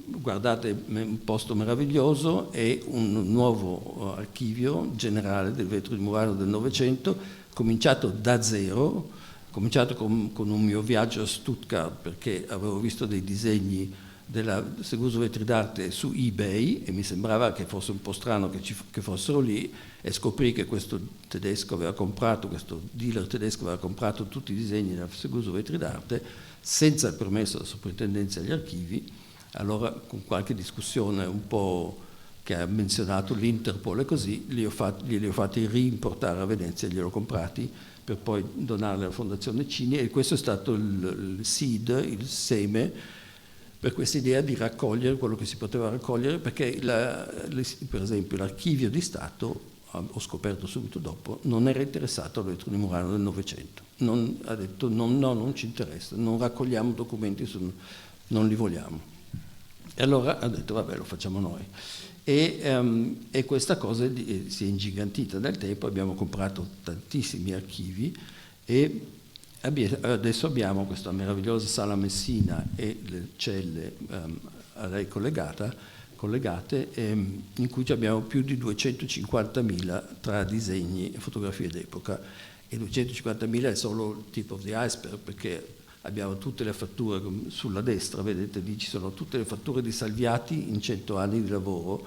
S7: Guardate, un posto meraviglioso, è un nuovo archivio generale del vetro di Murano del Novecento, cominciato da zero, cominciato con un mio viaggio a Stuttgart, perché avevo visto dei disegni della Seguso Vetri d'Arte su eBay e mi sembrava che fosse un po' strano che fossero lì, e scoprì che questo dealer tedesco aveva comprato tutti i disegni della Seguso Vetri d'Arte senza il permesso della soprintendenza agli archivi. Allora, con qualche discussione un po' che ha menzionato l'Interpol e così, glieli ho fatti riimportare a Venezia, glieli ho comprati per poi donarli alla Fondazione Cini, e questo è stato il seed, il seme, per questa idea di raccogliere quello che si poteva raccogliere, perché per esempio l'Archivio di Stato, ho scoperto subito dopo, non era interessato al vetro di Murano del Novecento. Ha detto no, non ci interessa, non raccogliamo documenti, non li vogliamo. E allora ha detto vabbè, lo facciamo noi. E questa cosa si è ingigantita nel tempo, abbiamo comprato tantissimi archivi e adesso abbiamo questa meravigliosa sala Messina e le celle a lei collegate, in cui abbiamo più di 250.000 tra disegni e fotografie d'epoca, e 250.000 è solo il tip of the iceberg, perché abbiamo tutte le fatture sulla destra, vedete lì ci sono tutte le fatture di Salviati in 100 anni di lavoro,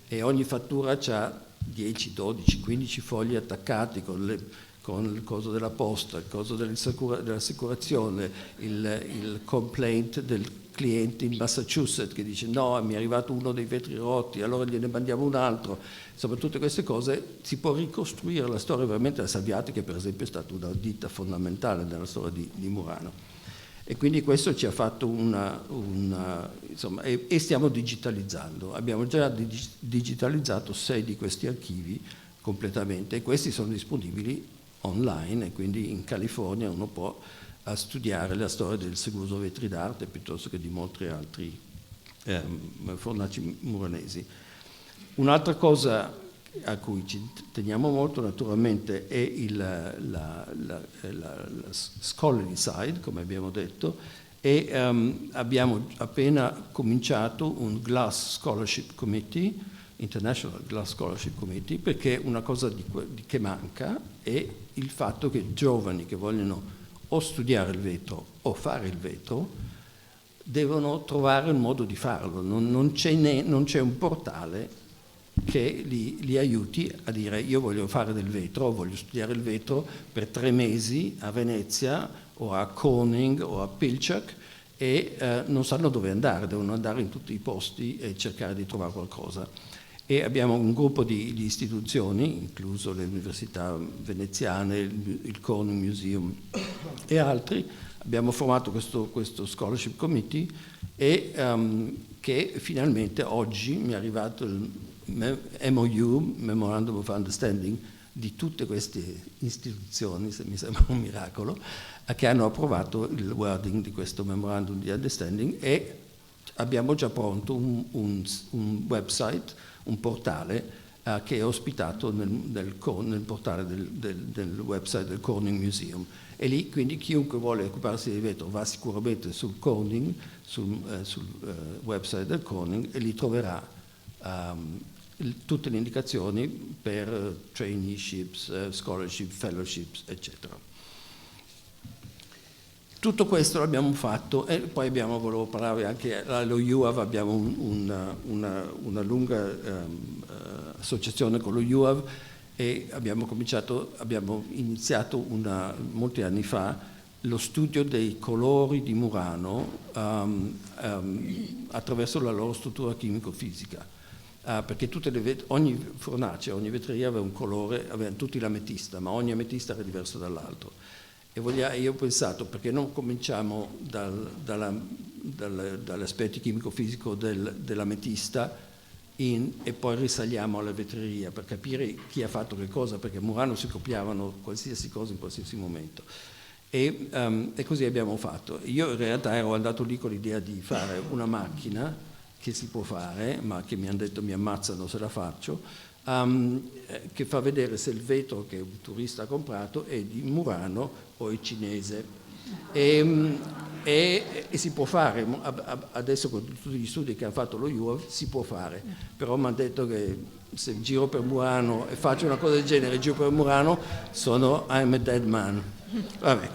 S7: e ogni fattura ha 10, 12, 15 fogli attaccati con il coso della posta, il coso dell'assicurazione, il complaint del cliente in Massachusetts che dice no, mi è arrivato uno dei vetri rotti, allora gliene mandiamo un altro. Insomma, tutte queste cose si può ricostruire la storia veramente da Salviati, che per esempio è stata una ditta fondamentale nella storia di Murano. E quindi questo ci ha fatto insomma, e stiamo digitalizzando. Abbiamo già digitalizzato 6 di questi archivi completamente, e questi sono disponibili online, e quindi in California uno può studiare la storia del Seguso Vetri d'Arte piuttosto che di molti altri fornaci muranesi. Un'altra cosa a cui ci teniamo molto naturalmente è la scholarly side, come abbiamo detto, e abbiamo appena cominciato un Glass Scholarship Committee, International Glass Scholarship Committee, perché una cosa che manca è il fatto che giovani che vogliono o studiare il vetro o fare il vetro devono trovare un modo di farlo, non c'è un portale che li aiuti a dire io voglio fare del vetro, voglio studiare il vetro per 3 mesi a Venezia o a Koning o a Pilchuck, e non sanno dove andare, devono andare in tutti i posti e cercare di trovare qualcosa. E abbiamo un gruppo di istituzioni, incluso le università veneziane, il Corning Museum e altri. Abbiamo formato questo scholarship committee e che finalmente oggi mi è arrivato il MOU, Memorandum of Understanding, di tutte queste istituzioni, se mi sembra un miracolo, che hanno approvato il wording di questo Memorandum di Understanding, e abbiamo già pronto un website, un portale che è ospitato nel portale del website del Corning Museum. E lì quindi chiunque vuole occuparsi di vetro va sicuramente sul Corning, sul website del Corning, e lì troverà tutte le indicazioni per traineeships, scholarship, fellowships, eccetera. Tutto questo l'abbiamo fatto e poi volevo parlare anche allo UAV, abbiamo una lunga associazione con lo UAV e abbiamo iniziato molti anni fa lo studio dei colori di Murano attraverso la loro struttura chimico-fisica. Perché ogni fornace, ogni vetreria aveva un colore, avevano tutti l'ametista, ma ogni ametista era diverso dall'altro. E io ho pensato, perché non cominciamo dall'aspetto chimico-fisico dell'ametista e poi risaliamo alla vetreria per capire chi ha fatto che cosa, perché a Murano si copiavano qualsiasi cosa in qualsiasi momento. E così abbiamo fatto. Io in realtà ero andato lì con l'idea di fare una macchina che si può fare, ma che mi hanno detto mi ammazzano se la faccio, che fa vedere se il vetro che un turista ha comprato è di Murano o è cinese. E si può fare, adesso con tutti gli studi che ha fatto lo UAV si può fare, però mi hanno detto che se giro per Murano e faccio una cosa del genere, giro per Murano, I'm a dead man. Vabbè,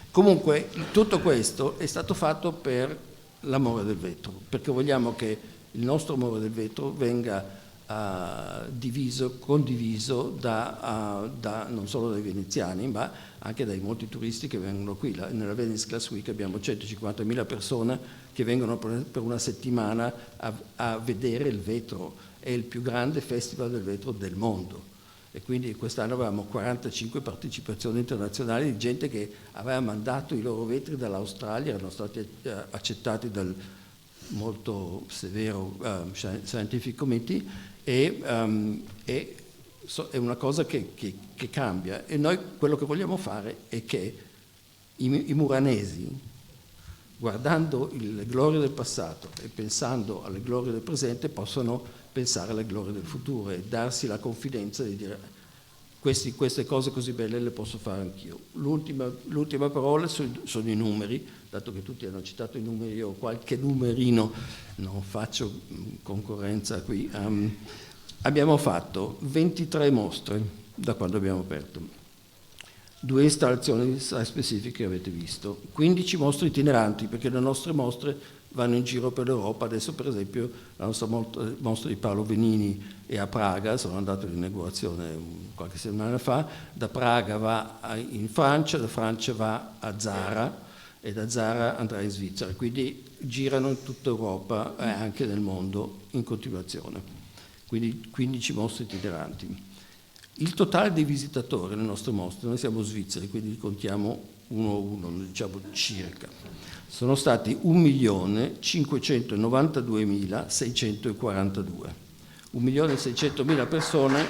S7: comunque tutto questo è stato fatto per l'amore del vetro, perché vogliamo che il nostro amore del vetro venga condiviso non solo dai veneziani, ma anche dai molti turisti che vengono qui. Nella Venice Glass Week abbiamo 150.000 persone che vengono per una settimana a vedere il vetro. È il più grande festival del vetro del mondo. E quindi quest'anno avevamo 45 partecipazioni internazionali di gente che aveva mandato i loro vetri dall'Australia, erano stati accettati dal molto severo Scientific Committee è una cosa che cambia. E noi quello che vogliamo fare è che i muranesi, guardando le glorie del passato e pensando alle glorie del presente, possano pensare alle glorie del futuro e darsi la confidenza di dire queste cose così belle le posso fare anch'io. L'ultima parola sono i numeri, dato che tutti hanno citato i numeri, io ho qualche numerino, non faccio concorrenza qui. Abbiamo fatto 23 mostre da quando abbiamo aperto, 2 installazioni specifiche che avete visto, 15 mostre itineranti, perché le nostre mostre vanno in giro per l'Europa. Adesso per esempio la nostra mostra di Paolo Venini è a Praga, sono andato in inaugurazione qualche settimana fa, da Praga va in Francia, da Francia va a Zara e da Zara andrà in Svizzera, quindi girano in tutta Europa e anche nel mondo in continuazione, quindi 15 mostre itineranti. Il totale dei visitatori nelle nostre mostre, noi siamo svizzeri, quindi li contiamo uno a uno, diciamo circa, sono stati 1.592.642, 1.600.000 persone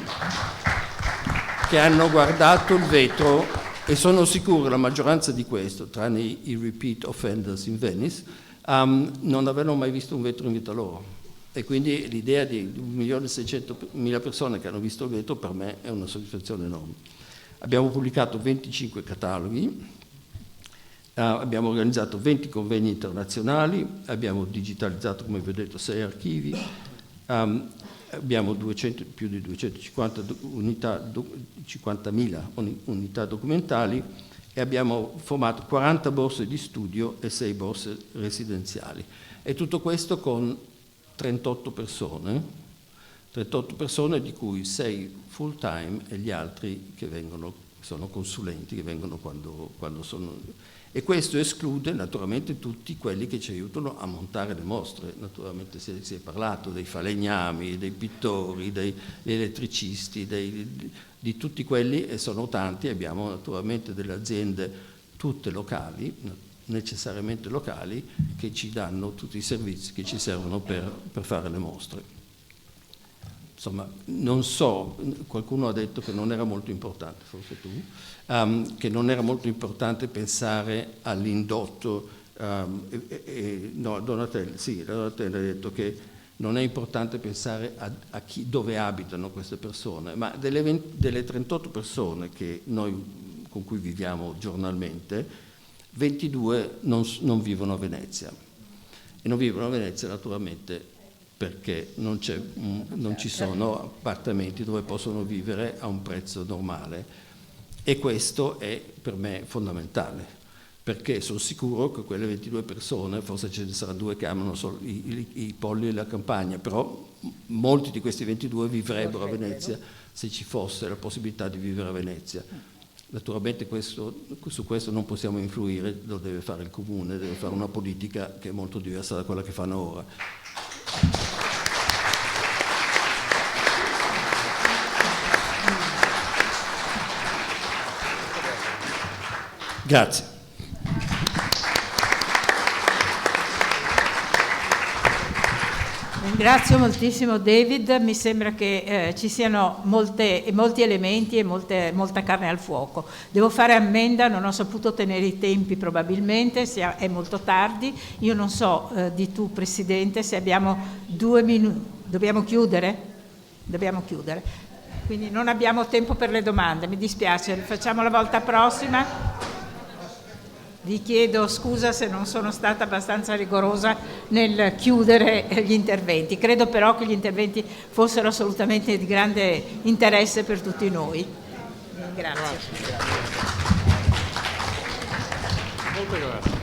S7: che hanno guardato il vetro, e sono sicuro la maggioranza di questo, tranne i repeat offenders in Venice, non avevano mai visto un vetro in vita loro. E quindi l'idea di 1.600.000 persone che hanno visto il vetro per me è una soddisfazione enorme. Abbiamo pubblicato 25 cataloghi, abbiamo organizzato 20 convegni internazionali, abbiamo digitalizzato, come vi ho detto, 6 archivi, abbiamo più di 50.000 unità documentali e abbiamo formato 40 borse di studio e 6 borse residenziali. E tutto questo con 38 persone di cui 6 full time e gli altri che sono consulenti, che vengono quando sono. E questo esclude naturalmente tutti quelli che ci aiutano a montare le mostre. Naturalmente si è parlato dei falegnami, dei pittori, degli elettricisti, di tutti quelli, e sono tanti. Abbiamo naturalmente delle aziende tutte locali, necessariamente locali, che ci danno tutti i servizi che ci servono per fare le mostre. Insomma, non so, qualcuno ha detto che non era molto importante, forse tu, che non era molto importante pensare all'indotto, no, Donatella ha detto che non è importante pensare a dove abitano queste persone, ma delle 38 persone che con cui viviamo giornalmente, 22 non vivono a Venezia. E non vivono a Venezia naturalmente perché non ci sono appartamenti dove possono vivere a un prezzo normale, e questo è per me fondamentale, perché sono sicuro che quelle 22 persone, forse ce ne saranno 2 che amano solo i polli e la campagna, però molti di questi 22 vivrebbero a Venezia se ci fosse la possibilità di vivere a Venezia. Naturalmente su questo non possiamo influire, lo deve fare il comune, deve fare una politica che è molto diversa da quella che fanno ora. Grazie.
S2: Ringrazio moltissimo David, mi sembra che ci siano molti elementi e molta carne al fuoco. Devo fare ammenda, non ho saputo tenere i tempi probabilmente, è molto tardi. Io non so di tu Presidente se abbiamo 2 minuti. Dobbiamo chiudere? Dobbiamo chiudere. Quindi non abbiamo tempo per le domande, mi dispiace, facciamo la volta prossima. Vi chiedo scusa se non sono stata abbastanza rigorosa nel chiudere gli interventi. Credo però che gli interventi fossero assolutamente di grande interesse per tutti noi. Grazie.
S6: Molto grazie.